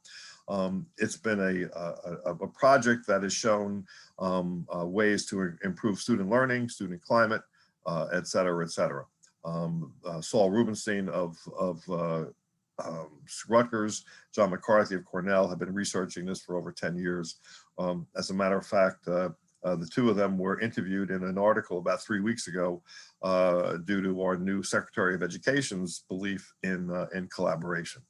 It's been a project that has shown ways to improve student learning, student climate, et cetera, et cetera. Saul Rubenstein of Rutgers, John McCarthy of Cornell have been researching this for over 10 years. As a matter of fact, the two of them were interviewed in an article about 3 weeks ago due to our new Secretary of Education's belief in collaboration.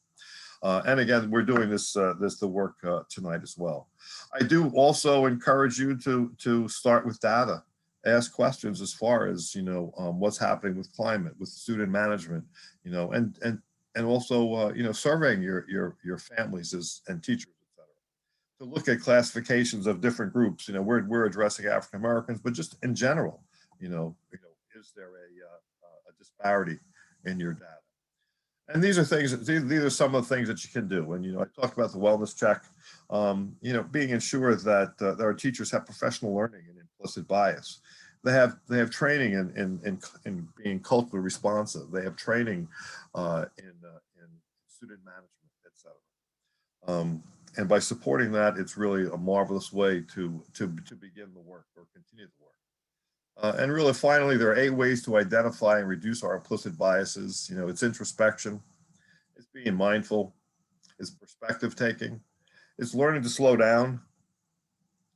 And again, we're doing the work tonight as well. I do also encourage you to start with data. Ask questions as far as what's happening with climate, with student management, and also surveying your families and teachers, etc. look at classifications of different groups. We're addressing African Americans, but just in general, is there a disparity in your data? And these are some of the things that you can do. And I talked about the wellness check. Being ensured that our teachers have professional learning in implicit bias. They have training in being culturally responsive. They have training in student management, etc. And by supporting that, it's really a marvelous way to begin the work or continue the work. And really, finally, there are 8 ways to identify and reduce our implicit biases. It's introspection, it's being mindful, it's perspective taking, it's learning to slow down,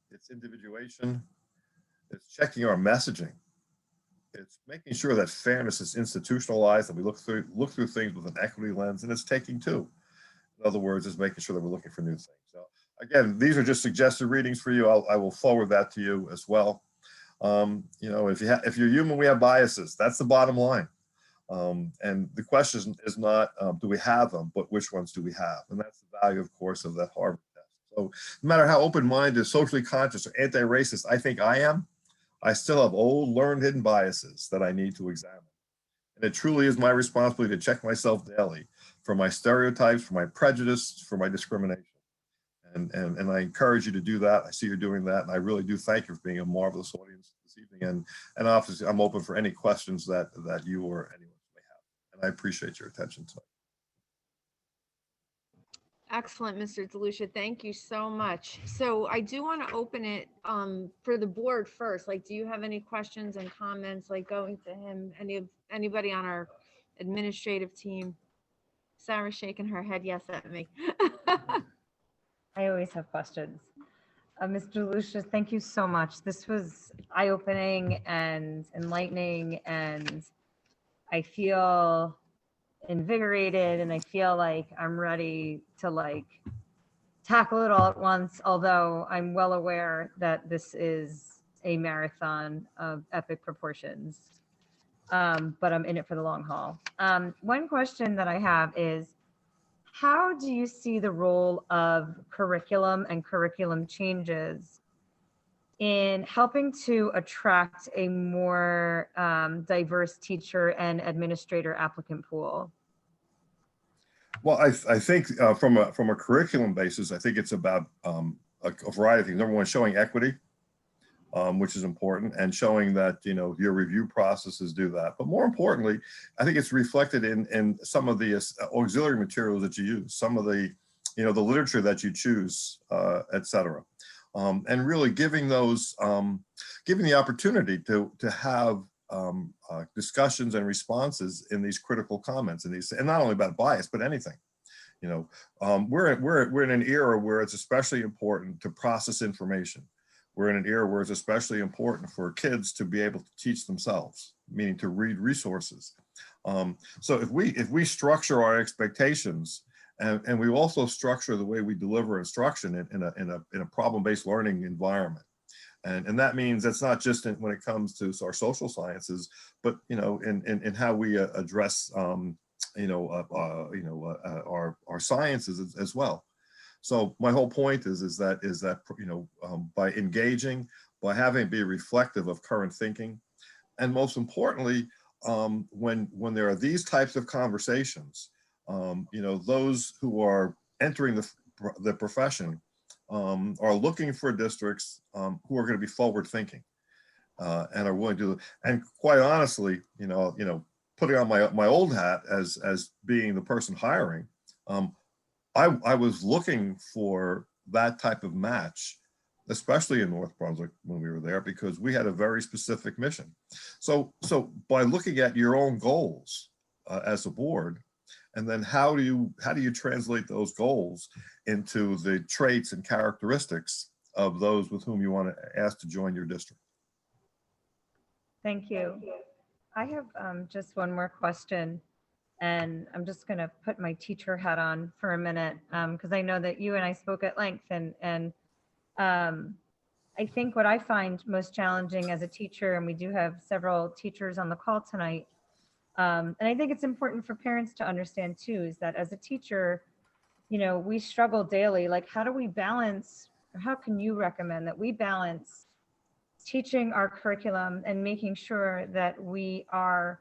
it's individuation, it's checking our messaging, it's making sure that fairness is institutionalized, that we look through things with an equity lens, and it's taking 2. In other words, it's making sure that we're looking for new things. So again, these are just suggested readings for you. I will forward that to you as well. If you're human, we have biases. That's the bottom line. And the question is not, do we have them, but which ones do we have? And that's the value, of course, of that Harvard test. So no matter how open-minded, socially conscious, or anti-racist I think I am, I still have old, learned, hidden biases that I need to examine. And it truly is my responsibility to check myself daily for my stereotypes, for my prejudice, for my discrimination. And I encourage you to do that. I see you're doing that. And I really do thank you for being a marvelous audience this evening. And obviously, I'm open for any questions that you or anyone may have. And I appreciate your attention tonight. Excellent, Mr. DeLucia. Thank you so much. So I do want to open it for the board first. Like, do you have any questions and comments, like going to him, anybody on our administrative team? Sarah's shaking her head yes at me. I always have questions. Mr. DeLucia, thank you so much. This was eye-opening and enlightening, and I feel invigorated, and I feel like I'm ready to tackle it all at once, although I'm well aware that this is a marathon of epic proportions, but I'm in it for the long haul. One question that I have is, how do you see the role of curriculum and curriculum changes in helping to attract a more diverse teacher and administrator applicant pool? Well, I think from a curriculum basis, I think it's about a variety of things. Number one, showing equity, which is important, and showing that your review processes do that. But more importantly, I think it's reflected in some of the auxiliary materials that you use, some of the the literature that you choose, et cetera, and really giving those giving the opportunity to have discussions and responses in these critical comments, and not only about bias but anything. We're in an era where it's especially important to process information. We're in an era where it's especially important for kids to be able to teach themselves, meaning to read resources. So if we structure our expectations, and we also structure the way we deliver instruction in a problem-based learning environment, and that means it's not just when it comes to our social sciences, but in how we address our sciences as well. So my whole point is that by engaging, by having it be reflective of current thinking, and most importantly, when there are these types of conversations, those who are entering the profession are looking for districts who are going to be forward thinking and are willing to. And quite honestly, putting on my old hat as being the person hiring. I was looking for that type of match, especially in North Brunswick when we were there, because we had a very specific mission. So by looking at your own goals as a board, and then how do you translate those goals into the traits and characteristics of those with whom you want to ask to join your district? Thank you. I have just one more question. And I'm just going to put my teacher hat on for a minute, because I know that you and I spoke at length. And I think what I find most challenging as a teacher, and we do have several teachers on the call tonight, and I think it's important for parents to understand too, is that as a teacher, we struggle daily. Like, how do we balance or how can you recommend that we balance teaching our curriculum and making sure that we are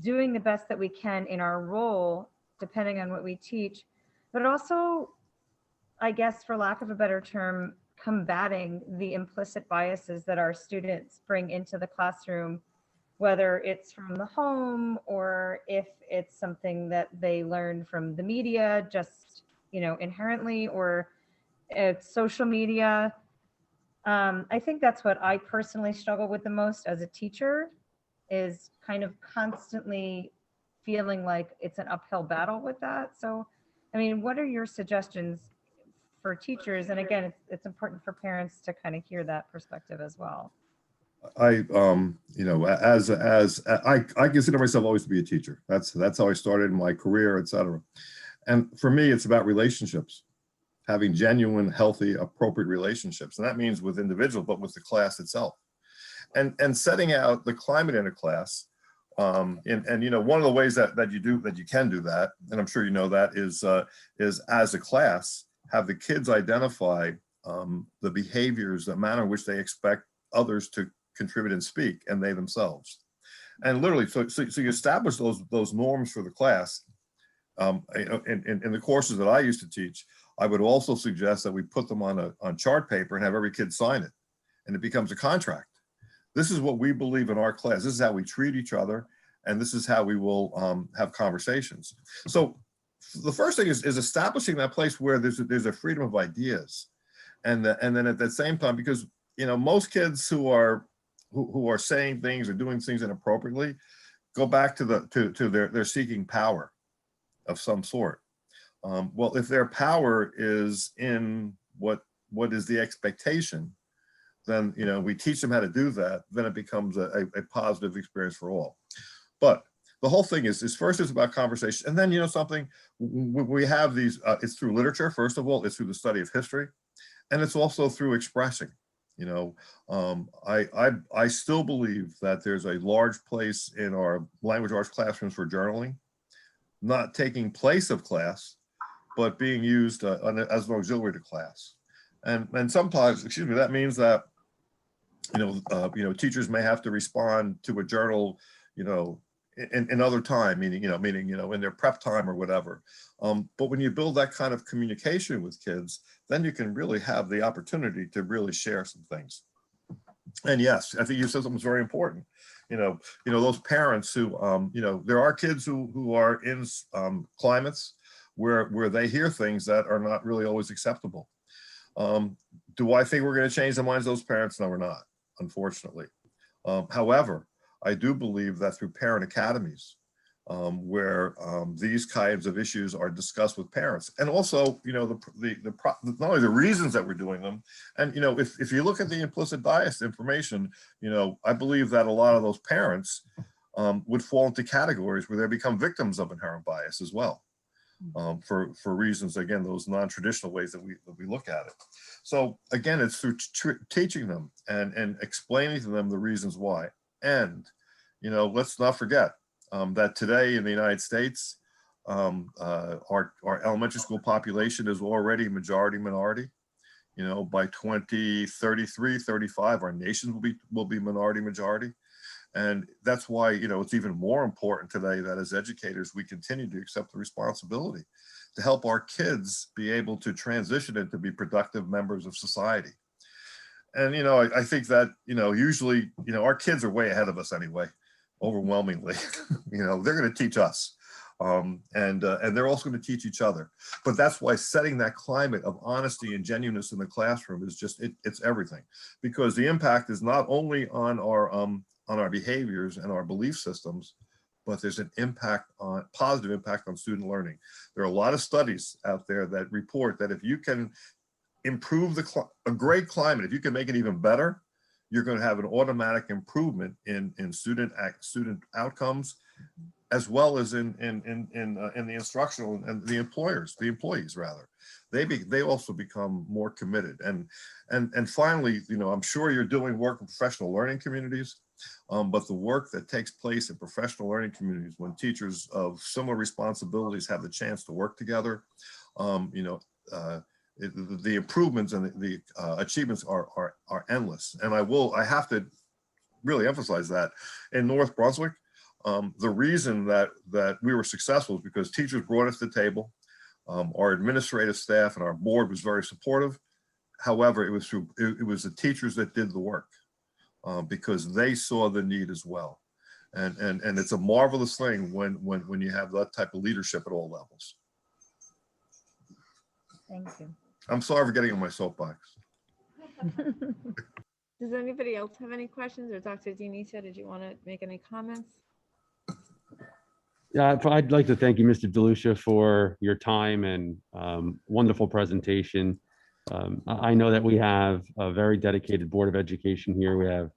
doing the best that we can in our role, depending on what we teach, but also, I guess, for lack of a better term, combating the implicit biases that our students bring into the classroom, whether it's from the home or if it's something that they learn from the media, just, inherently, or it's social media. I think that's what I personally struggle with the most as a teacher, is kind of constantly feeling like it's an uphill battle with that. So, I mean, what are your suggestions for teachers? And again, it's important for parents to kind of hear that perspective as well. I consider myself always to be a teacher. That's how I started in my career, etc. And for me, it's about relationships, having genuine, healthy, appropriate relationships. And that means with individuals, but with the class itself. And setting out the climate in a class. One of the ways that you can do that, and I'm sure you know that, is as a class, have the kids identify the behaviors, the manner in which they expect others to contribute and speak, and they themselves. And literally, so you establish those norms for the class. In the courses that I used to teach, I would also suggest that we put them on chart paper and have every kid sign it, and it becomes a contract. This is what we believe in our class. This is how we treat each other, and this is how we will have conversations. So the first thing is establishing that place where there's a freedom of ideas, and then at the same time, because most kids who are saying things or doing things inappropriately go back to their seeking power of some sort. Well, if their power is in what is the expectation, then we teach them how to do that. Then it becomes a positive experience for all. But the whole thing is first it's about conversation, and then something we have these. It's through literature. First of all, it's through the study of history, and it's also through expressing. I still believe that there's a large place in our language arts classrooms for journaling, not taking place of class, but being used as an auxiliary to class. And sometimes, that means that teachers may have to respond to a journal, in other time, meaning in their prep time or whatever. But when you build that kind of communication with kids, then you can really have the opportunity to really share some things. And yes, I think you said something very important. Those parents who, there are kids who are in climates where they hear things that are not really always acceptable. Do I think we're going to change the minds of those parents? No, we're not, unfortunately. However, I do believe that through parent academies, where these kinds of issues are discussed with parents, and also, not only the reasons that we're doing them, and if you look at the implicit bias information, I believe that a lot of those parents would fall into categories where they become victims of inherent bias as well, for reasons, again, those non-traditional ways that we look at it. So again, it's through teaching them and explaining to them the reasons why. And let's not forget that today in the United States, our elementary school population is already majority minority. By 2033, 35, our nation will be minority majority. And that's why, it's even more important today that as educators, we continue to accept the responsibility to help our kids be able to transition into be productive members of society. And, I think that, usually, our kids are way ahead of us anyway, overwhelmingly. They're going to teach us. And they're also going to teach each other. But that's why setting that climate of honesty and genuineness in the classroom is just, it's everything. Because the impact is not only on our behaviors and our belief systems, but there's an positive impact on student learning. There are a lot of studies out there that report that if you can improve a great climate, if you can make it even better, you're going to have an automatic improvement in student outcomes, as well as in the instructional and the employees rather. They also become more committed. And finally, I'm sure you're doing work in professional learning communities, but the work that takes place in professional learning communities when teachers of similar responsibilities have the chance to work together, the improvements and the achievements are endless. And I have to really emphasize that in North Brunswick, the reason that we were successful is because teachers brought us to the table. Our administrative staff and our board was very supportive. However, it was the teachers that did the work because they saw the need as well. And it's a marvelous thing when you have that type of leadership at all levels. Thank you. I'm sorry for getting on my soapbox. Does anybody else have any questions? Or Dr. DeLucia, did you want to make any comments? Yeah, I'd like to thank you, Mr. DeLucia, for your time and wonderful presentation. I know that we have a very dedicated Board of Education here. We have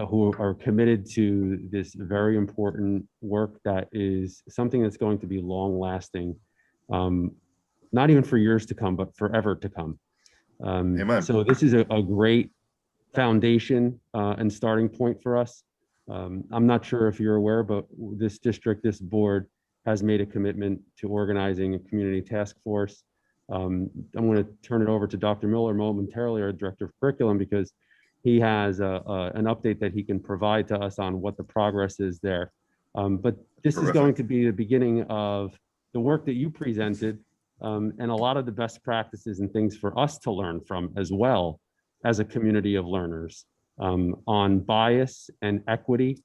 who are committed to this very important work that is something that's going to be long lasting, not even for years to come, but forever to come. Amen. So this is a great foundation and starting point for us. I'm not sure if you're aware, but this district, this board has made a commitment to organizing a community task force. I'm going to turn it over to Dr. Miller momentarily, our director of curriculum, because he has an update that he can provide to us on what the progress is there. But this is going to be the beginning of the work that you presented and a lot of the best practices and things for us to learn from as well as a community of learners on bias and equity.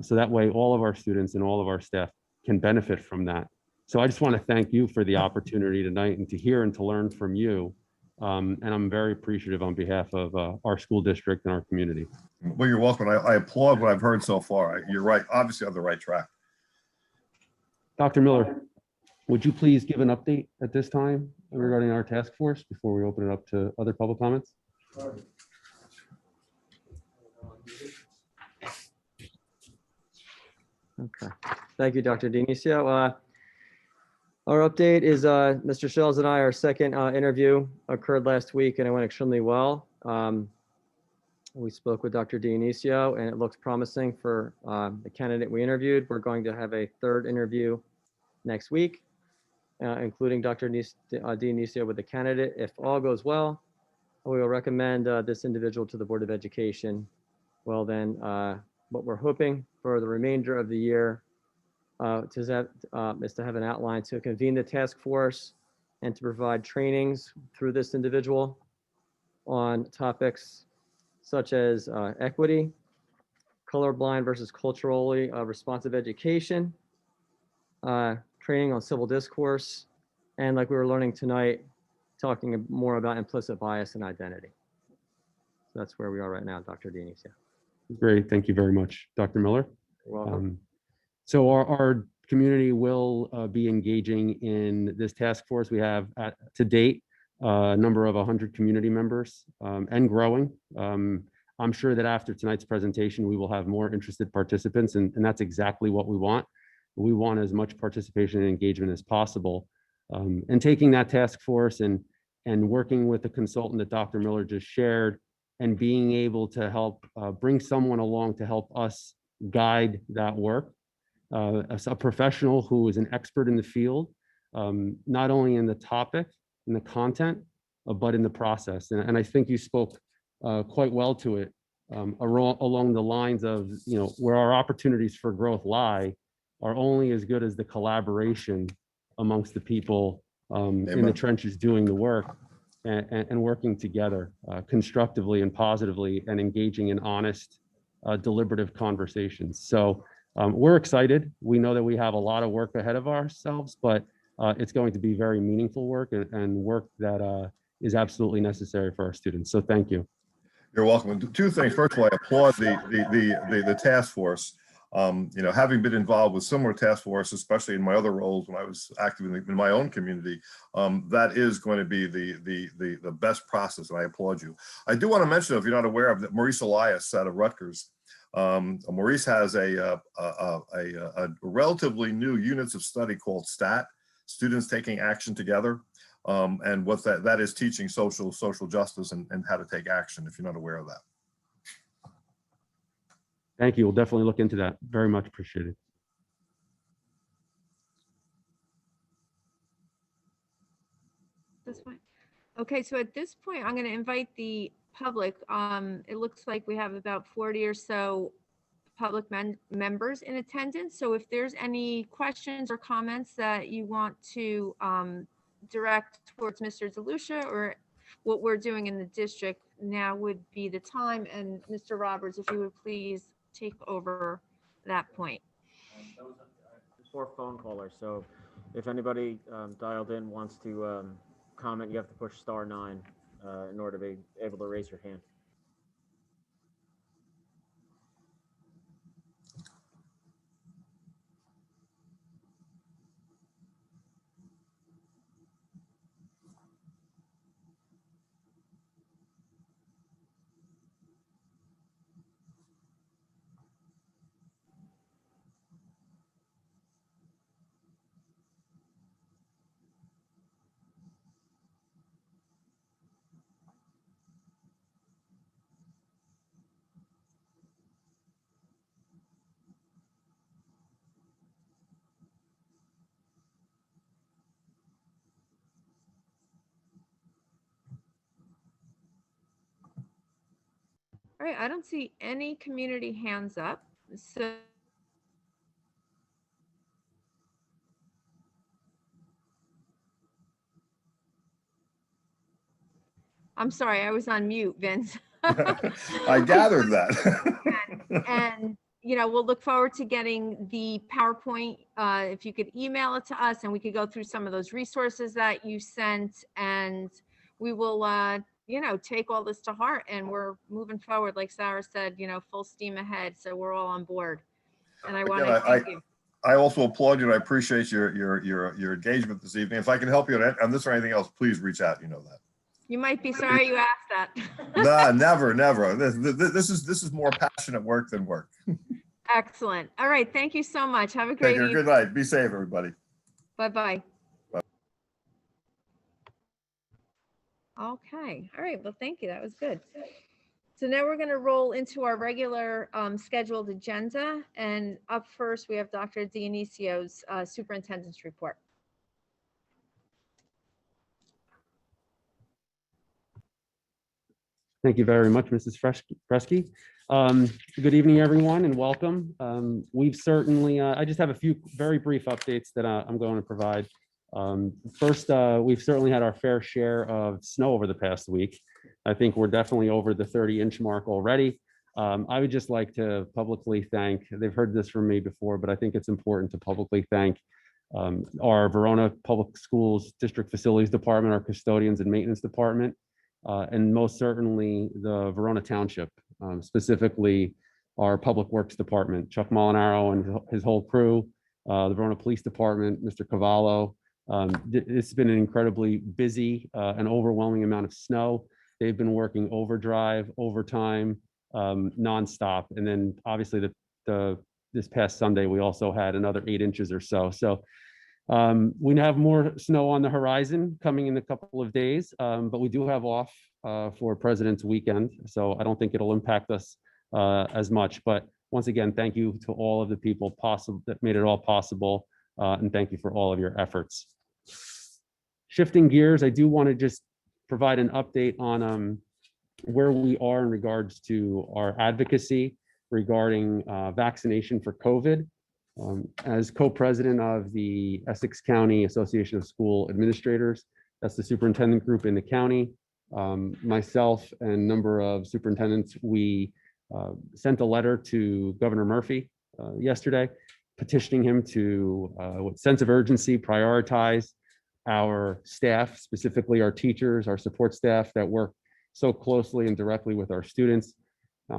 So that way all of our students and all of our staff can benefit from that. So I just want to thank you for the opportunity tonight and to hear and to learn from you. And I'm very appreciative on behalf of our school district and our community. Well, you're welcome. I applaud what I've heard so far. You're right, obviously on the right track. Dr. Miller, would you please give an update at this time regarding our task force before we open it up to other public comments? Okay, thank you, Dr. DeLucia. Our update is Mr. Shells and I, our second interview occurred last week and it went extremely well. We spoke with Dr. DeLucia and it looks promising for the candidate we interviewed. We're going to have a third interview next week, including Dr. DeLucia with the candidate. If all goes well, we will recommend this individual to the Board of Education. Well, then what we're hoping for the remainder of the year is to have an outline to convene the task force and to provide trainings through this individual on topics such as equity, colorblind versus culturally responsive education, training on civil discourse, and like we were learning tonight, talking more about implicit bias and identity. So that's where we are right now, Dr. DeLucia. Great, thank you very much, Dr. Miller. You're welcome. So our community will be engaging in this task force. We have to date a number of 100 community members and growing. I'm sure that after tonight's presentation, we will have more interested participants, and that's exactly what we want. We want as much participation and engagement as possible. And taking that task force and working with the consultant that Dr. Miller just shared and being able to help bring someone along to help us guide that work. As a professional who is an expert in the field, not only in the topic, in the content, but in the process. And I think you spoke quite well to it along the lines of, where our opportunities for growth lie are only as good as the collaboration amongst the people in the trenches doing the work and working together constructively and positively and engaging in honest, deliberative conversations. So we're excited. We know that we have a lot of work ahead of ourselves, but it's going to be very meaningful work and work that is absolutely necessary for our students. So thank you. You're welcome. And two things. First of all, I applaud the task force. Having been involved with similar task forces, especially in my other roles when I was active in my own community, that is going to be the best process, and I applaud you. I do want to mention, if you're not aware of, that Maurice Elias out of Rutgers. Maurice has a relatively new units of study called STAT, Students Taking Action Together, and what that is teaching social justice and how to take action, if you're not aware of that. Thank you. We'll definitely look into that. Very much appreciated. That's fine. Okay, so at this point, I'm going to invite the public. It looks like we have about 40 or so public members in attendance. So if there's any questions or comments that you want to direct towards Mr. DeLucia or what we're doing in the district, now would be the time. And Mr. Roberts, if you would please take over that point. For phone callers, so if anybody dialed in wants to comment, you have to push *9 in order to be able to raise your hand. All right, I don't see any community hands up. So I'm sorry, I was on mute, Vince. I gathered that. And, you know, we'll look forward to getting the PowerPoint. If you could email it to us and we could go through some of those resources that you sent, and we will, you know, take all this to heart, and we're moving forward. Like Sarah said, you know, full steam ahead. So we're all on board. And I want to Again, thank you. I also applaud you and I appreciate your engagement this evening. If I can help you on this or anything else, please reach out. You know that. You might be sorry you asked that. Nah, never. This is more passionate work than work. Excellent. All right. Thank you so much. Have a Take great care. evening. Good night. Be safe, everybody. Bye-bye. Okay. All right. Well, thank you. That was good. So now we're going to roll into our regular scheduled agenda. And up first, we have Dr. Dionisio's superintendent's report. Thank you very much, Mrs. Fresky. Good evening, everyone, and welcome. We've certainly, I just have a few very brief updates that I'm going to provide. First, we've certainly had our fair share of snow over the past week. I think we're definitely over the 30-inch mark already. I would just like to publicly thank, they've heard this from me before, but I think it's important to publicly thank our Verona Public Schools District Facilities Department, our custodians and maintenance department, and most certainly the Verona Township, specifically our Public Works Department, Chuck Molinaro and his whole crew, the Verona Police Department, Mr. Cavallo. It's been an incredibly busy and overwhelming amount of snow. They've been working overdrive, overtime, nonstop. And then obviously this past Sunday, we also had another 8 inches or so. So we have more snow on the horizon coming in a couple of days, but we do have off for President's Weekend. So I don't think it'll impact us as much. But once again, thank you to all of the people that made it all possible. And thank you for all of your efforts. Shifting gears, I do want to just provide an update on where we are in regards to our advocacy regarding vaccination for COVID. As co-president of the Essex County Association of School Administrators, that's the superintendent group in the county, myself and a number of superintendents, we sent a letter to Governor Murphy yesterday, petitioning him to, with sense of urgency, prioritize our staff, specifically our teachers, our support staff that work so closely and directly with our students,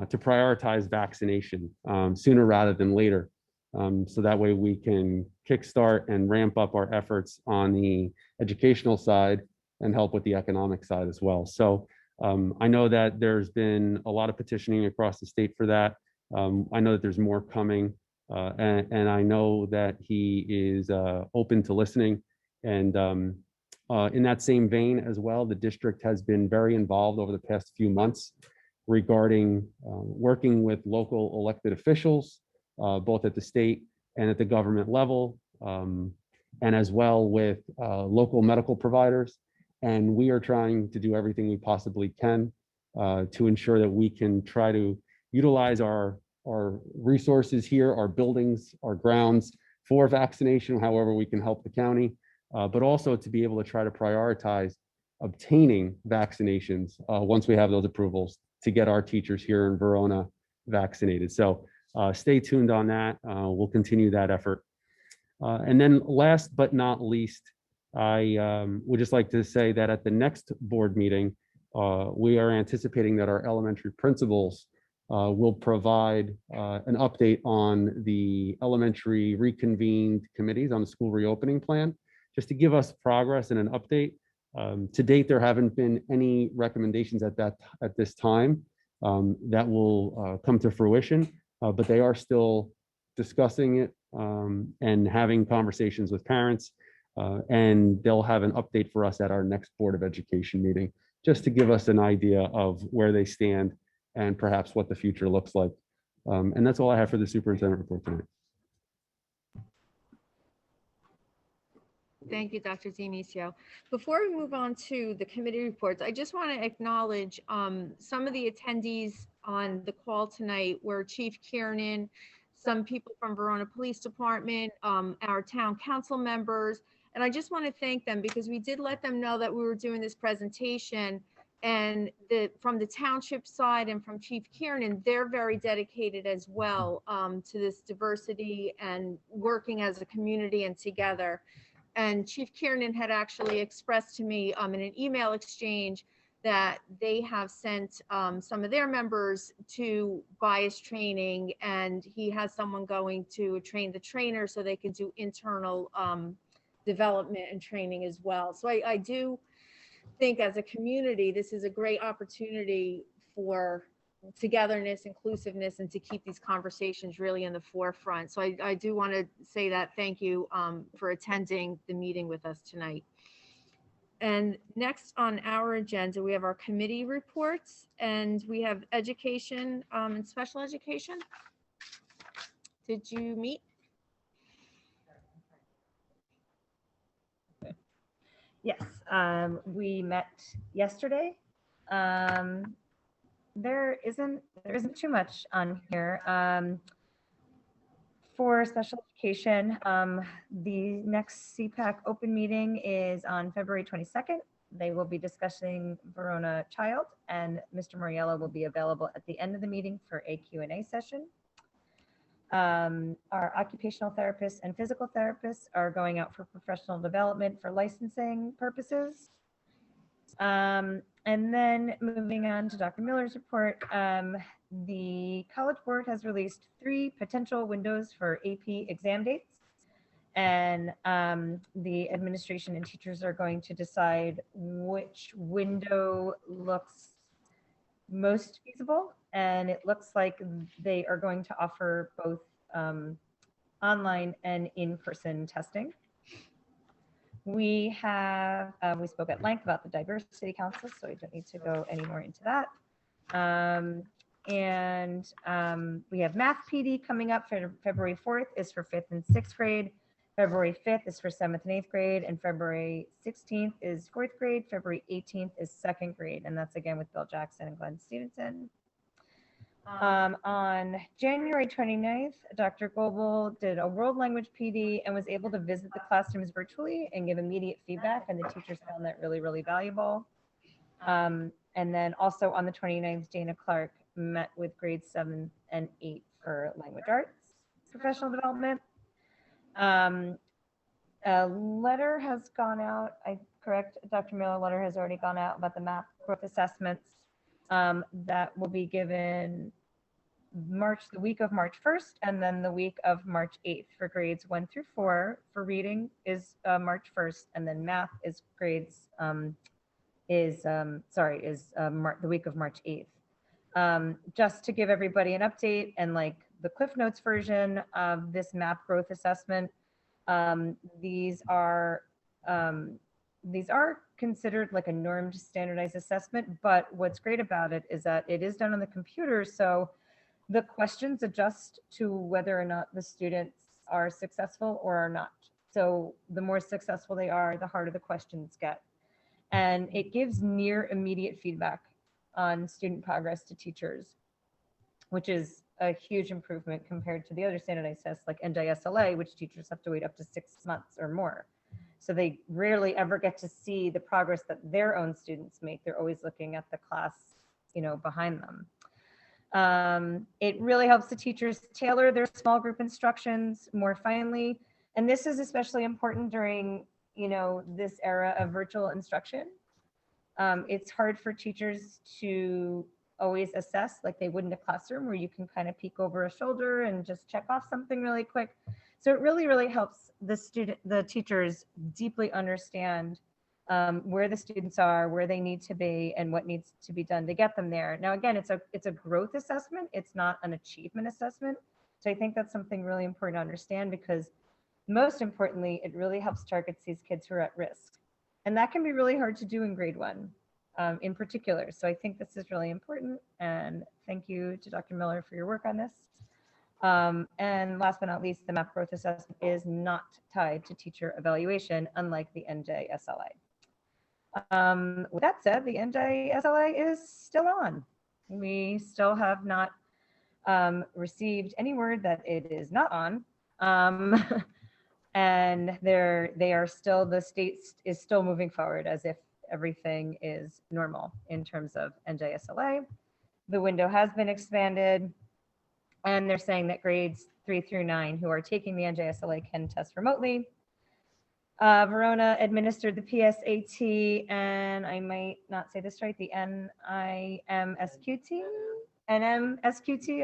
to prioritize vaccination sooner rather than later. So that way we can kickstart and ramp up our efforts on the educational side and help with the economic side as well. So I know that there's been a lot of petitioning across the state for that. I know that there's more coming, and I know that he is open to listening. And in that same vein as well, the district has been very involved over the past few months regarding working with local elected officials, both at the state and at the government level, and as well with local medical providers And we are trying to do everything we possibly can to ensure that we can try to utilize our resources here, our buildings, our grounds for vaccination, however we can help the county, but also to be able to try to prioritize obtaining vaccinations once we have those approvals to get our teachers here in Verona vaccinated. So stay tuned on that. We'll continue that effort. And then last but not least, I would just like to say that at the next board meeting, we are anticipating that our elementary principals will provide an update on the elementary reconvened committees on the school reopening plan, just to give us progress and an update. To date, there haven't been any recommendations at this time that will come to fruition, but they are still discussing it and having conversations with parents, and they'll have an update for us at our next Board of Education meeting, just to give us an idea of where they stand and perhaps what the future looks like. And that's all I have for the superintendent report tonight. Thank you, Dr. Dionisio. Before we move on to the committee reports, I just want to acknowledge some of the attendees on the call tonight were Chief Kiernan, some people from Verona Police Department, our town council members, and I just want to thank them because we did let them know that we were doing this presentation, and from the township side and from Chief Kiernan, they're very dedicated as well to this diversity and working as a community and together. And Chief Kiernan had actually expressed to me in an email exchange that they have sent some of their members to bias training, and he has someone going to train the trainer so they can do internal development and training as well. So I do think as a community, this is a great opportunity for togetherness, inclusiveness, and to keep these conversations really in the forefront. So I do want to say that thank you for attending the meeting with us tonight. And next on our agenda, we have our committee reports, and we have education and special education. Did you meet? Yes, we met yesterday. There isn't too much on here. For special education, the next CPAC open meeting is on February 22nd. They will be discussing Verona Child, and Mr. Moriello will be available at the end of the meeting for a Q&A session. Our occupational therapists and physical therapists are going out for professional development for licensing purposes. And then moving on to Dr. Miller's report, the College Board has released 3 potential windows for AP exam dates, and the administration and teachers are going to decide which window looks most feasible, and it looks like they are going to offer both online and in-person testing. We spoke at length about the Diversity Council, so I don't need to go any more into that. We have Math PD coming up for February 4th is for 5th and 6th grade. February 5th is for 7th and 8th grade, and February 16th is 4th grade. February 18th is 2nd grade, and that's again with Bill Jackson and Glenn Stevenson. On January 29th, Dr. Goebel did a world language PD and was able to visit the classrooms virtually and give immediate feedback, and the teachers found that really, really valuable. And then also on the 29th, Dana Clark met with grades 7 and 8 for language arts professional development. A letter has gone out, correct, Dr. Miller, letter has already gone out about the math growth assessments that will be given the week of March 1st, and then the week of March 8th for grades 1 through 4. For reading is March 1st, and then math is the week of March 8th. Just to give everybody an update and like the Cliff Notes version of this math growth assessment, these are considered like a normed standardized assessment, but what's great about it is that it is done on the computer, so the questions adjust to whether or not the students are successful or are not. So the more successful they are, the harder the questions get. And it gives near immediate feedback on student progress to teachers, which is a huge improvement compared to the other standardized tests like NJSLA, which teachers have to wait up to 6 months or more. So they rarely ever get to see the progress that their own students make. They're always looking at the class, behind them. It really helps the teachers tailor their small group instructions more finely. And this is especially important during, this era of virtual instruction. It's hard for teachers to always assess like they would in a classroom where you can kind of peek over a shoulder and just check off something really quick. So it really, really helps the teachers deeply understand where the students are, where they need to be, and what needs to be done to get them there. Now, again, it's a growth assessment. It's not an achievement assessment. So I think that's something really important to understand, because most importantly, it really helps target these kids who are at risk. And that can be really hard to do in grade 1 in particular. So I think this is really important. And thank you to Dr. Miller for your work on this. And last but not least, the MAP growth assessment is not tied to teacher evaluation, unlike the NJSLA. With that said, the NJSLA is still on. We still have not received any word that it is not on. And they are still, the state is still moving forward as if everything is normal in terms of NJSLA. The window has been expanded, and they're saying that grades 3 through 9 who are taking the NJSLA can test remotely. Verona administered the PSAT, and I might not say this right, the NIMSQT.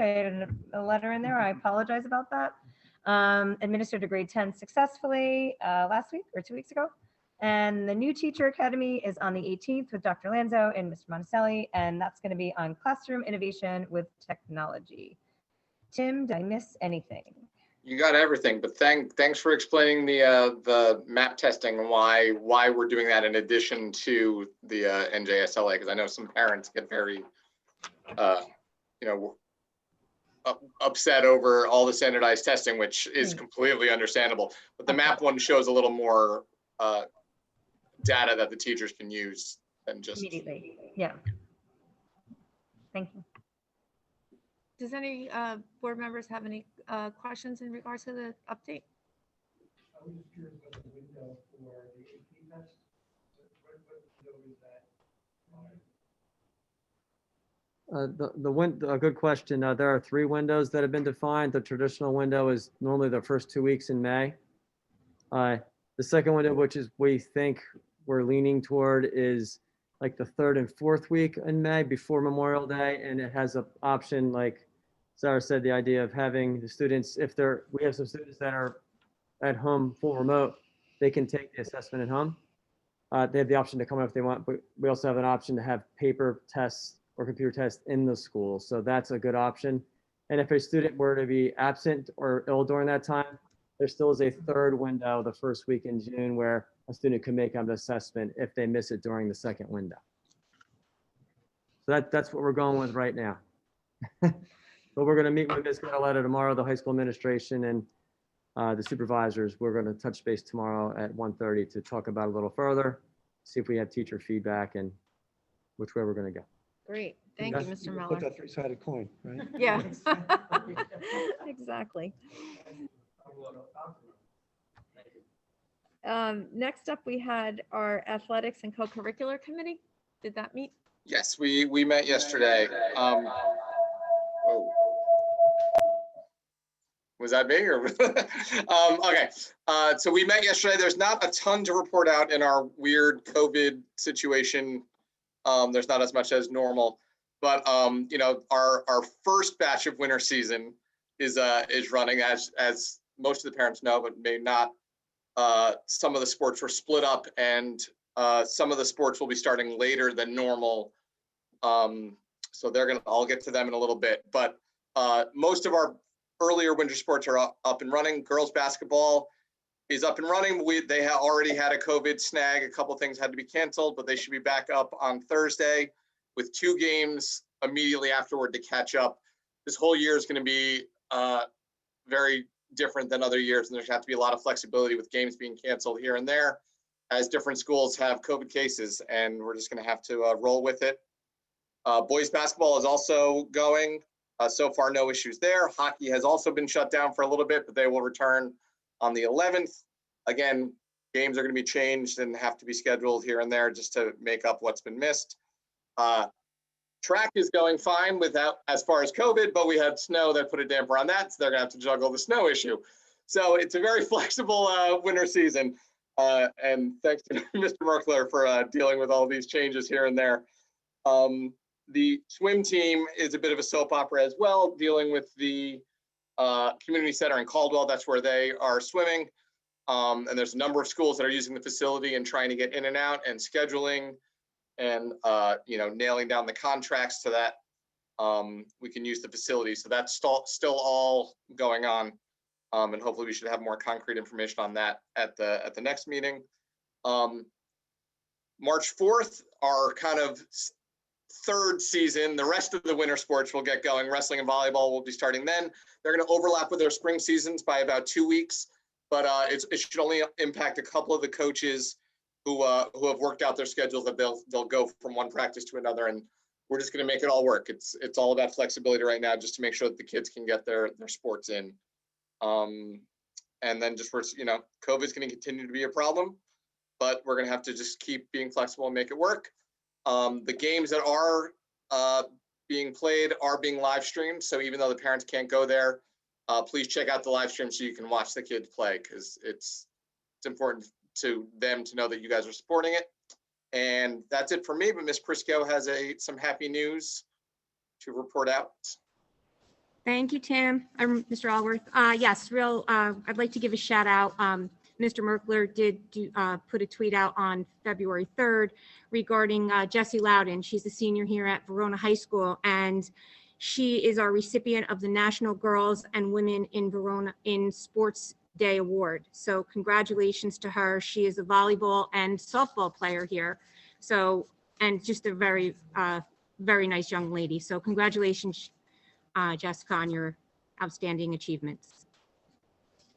I had a letter in there. I apologize about that. Administered to grade 10 successfully last week or 2 weeks ago. And the new teacher academy is on the 18th with Dr. Lanzo and Mr. Monticelli, and that's going to be on classroom innovation with technology. Tim, did I miss anything? You got everything, but thanks for explaining the map testing and why we're doing that in addition to the NJSLA, because I know some parents get very upset over all the standardized testing, which is completely understandable. But the map one shows a little more data that the teachers can use than just immediately. Yeah. Thank you. Does any board members have any questions in regards to the update? I was just curious about the window for the AP test. What window is that? A good question. There are 3 windows that have been defined. The traditional window is normally the first 2 weeks in May. The second window, which is we think we're leaning toward, is like the 3rd and 4th week in May before Memorial Day, and it has an option, like Sarah said, the idea of having the students, we have some students that are at home full remote, they can take the assessment at home. They have the option to come if they want, but we also have an option to have paper tests or computer tests in the school. So that's a good option. And if a student were to be absent or ill during that time, there still is a 3rd window the first week in June where a student can make an assessment if they miss it during the 2nd window. So that's what we're going with right now. But we're going to meet with Ms. Cataletta tomorrow, the high school administration and the supervisors. We're going to touch base tomorrow at 1:30 to talk about it a little further, see if we have teacher feedback and which way we're going to go. Great. Thank you, Mr. Miller. Put that 3-sided coin, right? Yeah. Exactly. Next up, we had our athletics and co-curricular committee. Did that meet? Yes, we met yesterday. Was that me or? Okay, so we met yesterday. There's not a ton to report out in our weird COVID situation. There's not as much as normal, but our first batch of winter season is running, as most of the parents know, but may not. Some of the sports were split up, and some of the sports will be starting later than normal. So I'll get to them in a little bit, but most of our earlier winter sports are up and running. Girls basketball is up and running. They already had a COVID snag. A couple things had to be canceled, but they should be back up on Thursday with 2 games immediately afterward to catch up. This whole year is going to be very different than other years, and there's have to be a lot of flexibility with games being canceled here and there. as different schools have COVID cases, and we're just going to have to roll with it. Boys basketball is also going. So far, no issues there. Hockey has also been shut down for a little bit, but they will return on the 11th. Again, games are going to be changed and have to be scheduled here and there just to make up what's been missed. Track is going fine without as far as COVID, but we had snow that put a damper on that, so they're going to have to juggle the snow issue. So it's a very flexible winter season. And thanks to Mr. Merkler for dealing with all these changes here and there. The swim team is a bit of a soap opera as well, dealing with the community center in Caldwell. That's where they are swimming. And there's a number of schools that are using the facility and trying to get in and out and scheduling and nailing down the contracts so that we can use the facility. So that's still all going on. And hopefully we should have more concrete information on that at the next meeting. March 4th, our kind of third season, the rest of the winter sports will get going. Wrestling and volleyball will be starting then. They're going to overlap with their spring seasons by about 2 weeks, but it should only impact a couple of the coaches who have worked out their schedules that they'll go from one practice to another, and we're just going to make it all work. It's all about flexibility right now, just to make sure that the kids can get their sports in. And then just for, COVID is going to continue to be a problem, but we're going to have to just keep being flexible and make it work. The games that are being played are being live streamed. So even though the parents can't go there, please check out the live stream so you can watch the kids play, because it's important to them to know that you guys are supporting it. And that's it for me, but Ms. Prisco has some happy news to report out. Thank you, Tim. I'm Mr. Allworth. Yes, I'd like to give a shout out. Mr. Merkler did put a tweet out on February 3rd regarding Jessie Loudon. She's a senior here at Verona High School, and she is our recipient of the National Girls and Women in Verona in Sports Day Award. So congratulations to her. She is a volleyball and softball player here. So, and just a very, very nice young lady. So congratulations, Jessica, on your outstanding achievements.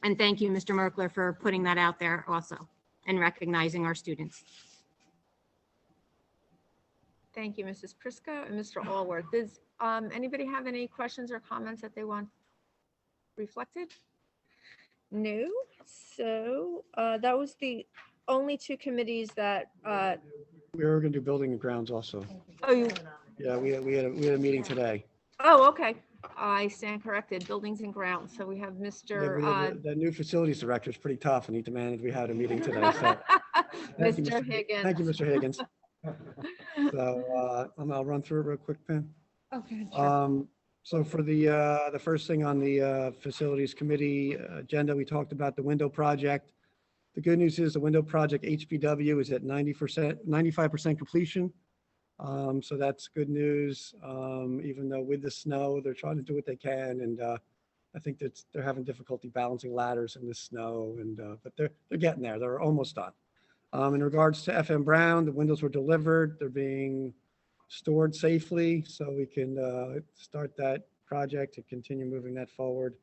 And thank you, Mr. Merkler, for putting that out there also and recognizing our students. Thank you, Mrs. Prisco and Mr. Allworth. Does anybody have any questions or comments that they want reflected? No. So that was the only two committees that. We were going to do building and grounds also. Oh, you. Yeah, we had a meeting today. Oh, okay. I stand corrected. Buildings and grounds. So we have Mr. The new facilities director is pretty tough, and he demanded we had a meeting today. So Mr. Higgins. Thank you, Mr. Higgins. So I'll run through it real quick, Pam. Okay. Sure. So for the first thing on the facilities committee agenda, we talked about the window project. The good news is the window project HPW is at 95% completion. So that's good news. Even though with the snow, they're trying to do what they can, and I think that they're having difficulty balancing ladders in the snow, but they're getting there. They're almost done. In regards to FM Brown, the windows were delivered. They're being stored safely, so we can start that project and continue moving that forward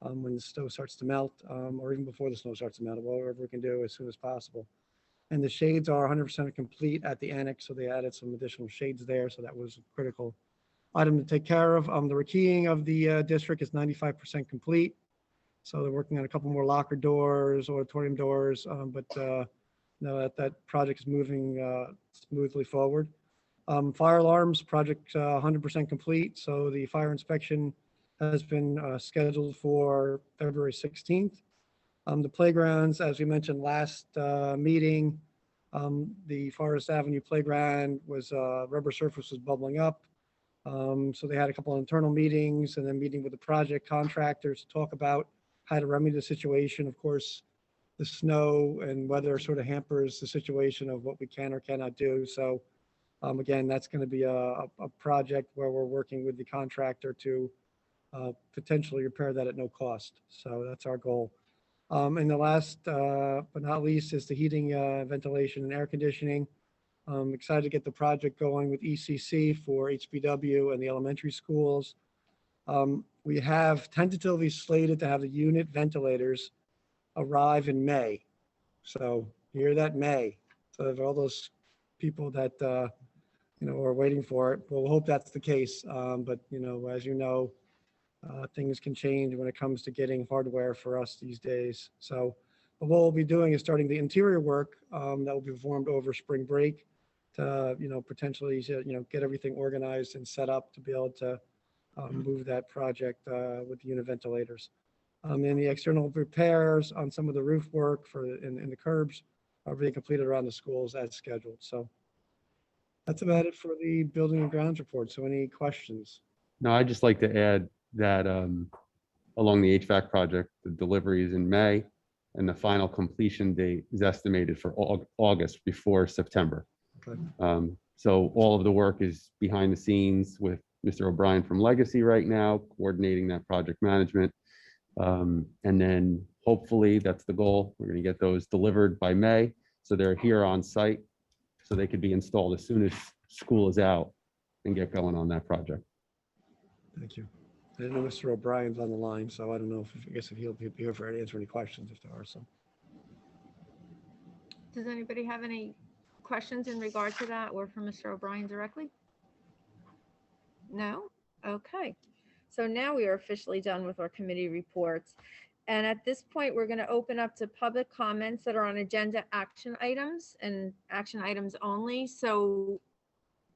when the snow starts to melt, or even before the snow starts to melt, whatever we can do as soon as possible. And the shades are 100% complete at the annex, so they added some additional shades there, so that was a critical item to take care of. The rekeying of the district is 95% complete, so they're working on a couple more locker doors, auditorium doors, but no, that project is moving smoothly forward. Fire alarms project 100% complete, so the fire inspection has been scheduled for February 16th. The playgrounds, as we mentioned last meeting, the Forest Avenue playground was rubber surface was bubbling up. So they had a couple of internal meetings and then meeting with the project contractors to talk about how to remedy the situation. Of course, the snow and weather sort of hampers the situation of what we can or cannot do. So again, that's going to be a project where we're working with the contractor to potentially repair that at no cost. So that's our goal. And the last but not least is the heating, ventilation, and air conditioning. I'm excited to get the project going with ECC for HBW and the elementary schools. We have tentatively slated to have the unit ventilators arrive in May. So hear that? May. So for all those people that, are waiting for it, we'll hope that's the case. But, as you know, things can change when it comes to getting hardware for us these days. So what we'll be doing is starting the interior work that will be performed over spring break to, potentially, get everything organized and set up to be able to move that project with the unit ventilators. And the external repairs on some of the roof work in the curbs are being completed around the schools as scheduled. So that's about it for the building and grounds report. So any questions? No, I'd just like to add that along the HVAC project, the delivery is in May and the final completion date is estimated for August before September. Okay. So all of the work is behind the scenes with Mr. O'Brien from Legacy right now, coordinating that project management. And then hopefully that's the goal. We're going to get those delivered by May. So they're here on site so they could be installed as soon as school is out and get going on that project. Thank you. I didn't know Mr. O'Brien's on the line, so I don't know I guess if he'll be here for answer any questions if there are some. Does anybody have any questions in regard to that or for Mr. O'Brien directly? No? Okay. So now we are officially done with our committee reports. And at this point, we're going to open up to public comments that are on agenda action items and action items only. So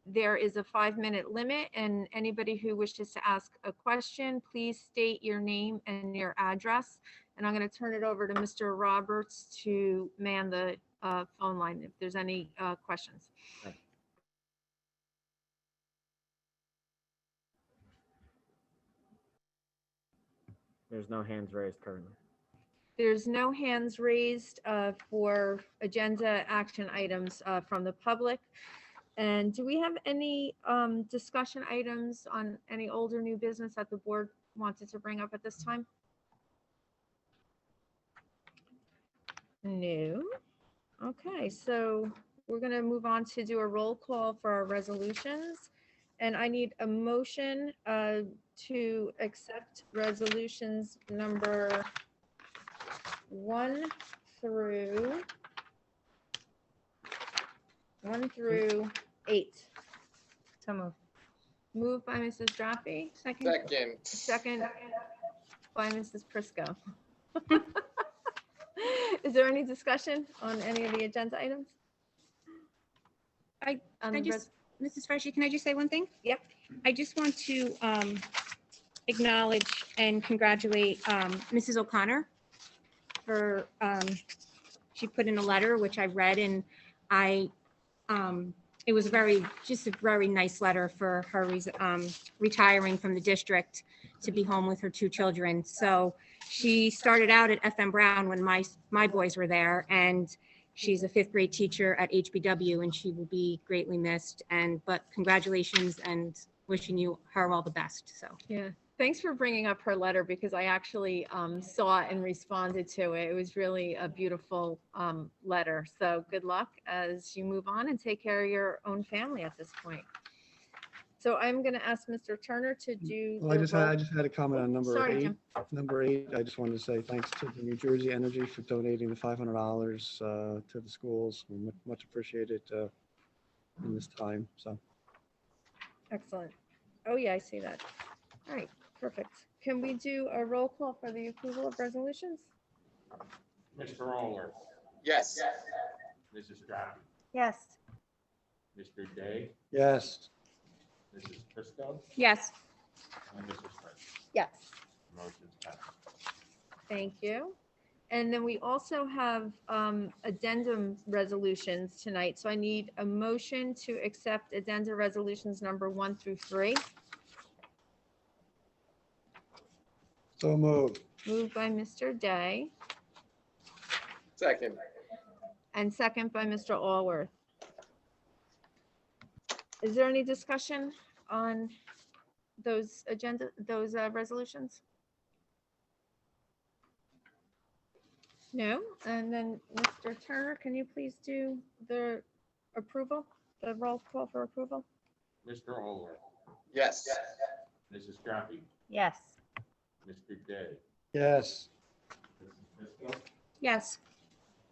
there is a 5-minute limit, and anybody who wishes to ask a question, please state your name and your address. And I'm going to turn it over to Mr. Roberts to man the phone line if there's any questions. There's no hands raised currently. There's no hands raised for agenda action items from the public. And do we have any discussion items on any old or new business that the board wanted to bring up at this time? No. Okay, so we're going to move on to do a roll call for our resolutions. And I need a motion to accept resolutions number 1 through 8. So moved. Moved by Mrs. Drappi. Second by Mrs. Prisco. Is there any discussion on any of the agenda items? Mrs. Freshy, can I just say one thing? Yep. I just want to acknowledge and congratulate Mrs. O'Connor for, she put in a letter, which I read, and it was just a very nice letter for her retiring from the district to be home with her 2 children. So she started out at FM Brown when my boys were there, and she's a 5th grade teacher at HBW, and she will be greatly missed. But congratulations and wishing her all the best. So Yeah. Thanks for bringing up her letter because I actually saw it and responded to it. It was really a beautiful letter. So good luck as you move on and take care of your own family at this point. So I'm going to ask Mr. Turner to do. Well, I just had a comment on number Sorry, 8. Jim. Number 8, I just wanted to say thanks to the New Jersey Energy for donating the $500 to the schools. We much appreciated in this time. So Excellent. Oh, yeah, I see that. All right, perfect. Can we do a roll call for the approval of resolutions? Mr. Allworth, Yes. Mrs. Drappi, Yes. Mr. Day, yes. Mrs. Prisco, yes. and Mrs. French. Yes. Motion's passed. Thank you. And then we also have addendum resolutions tonight. So I need a motion to accept addenda resolutions number 1 through 3. So moved. Moved by Mr. Day Second. and second by Mr. Allworth. Is there any discussion on those resolutions? No? And then Mr. Turner, can you please do the approval, the roll call for approval? Mr. Allworth, Yes. Mrs. Drappi, Yes. Mr. Day, Yes. Mrs. Prisco, Yes.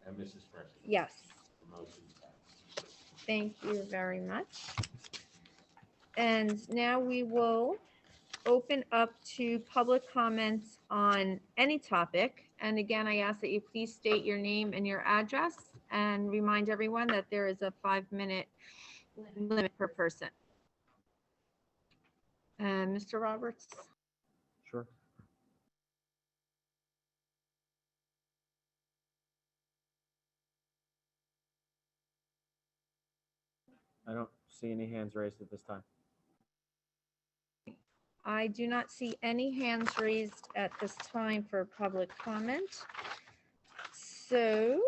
and Mrs. Freshy. Yes. The motion's passed. Thank you very much. And now we will open up to public comments on any topic. And again, I ask that you please state your name and your address and remind everyone that there is a 5-minute limit per person. And Mr. Roberts? Sure. I don't see any hands raised at this time. I do not see any hands raised at this time for public comment. So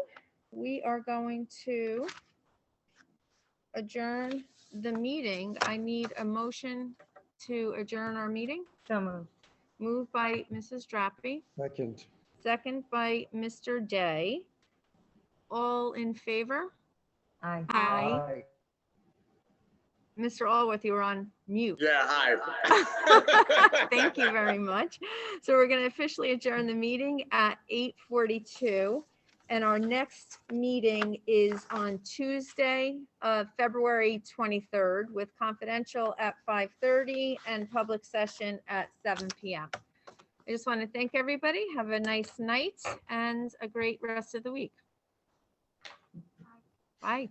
we are going to adjourn the meeting. I need a motion to adjourn our meeting. So moved. Moved by Mrs. Drappi, Second. second by Mr. Day. All in favor? Aye. Aye. Mr. Allworth, you were on mute. Yeah, hi. Thank you very much. So we're going to officially adjourn the meeting at 8:42. And our next meeting is on Tuesday, February 23rd, with confidential at 5:30 and public session at 7 p.m. I just want to thank everybody. Have a nice night and a great rest of the week. Bye.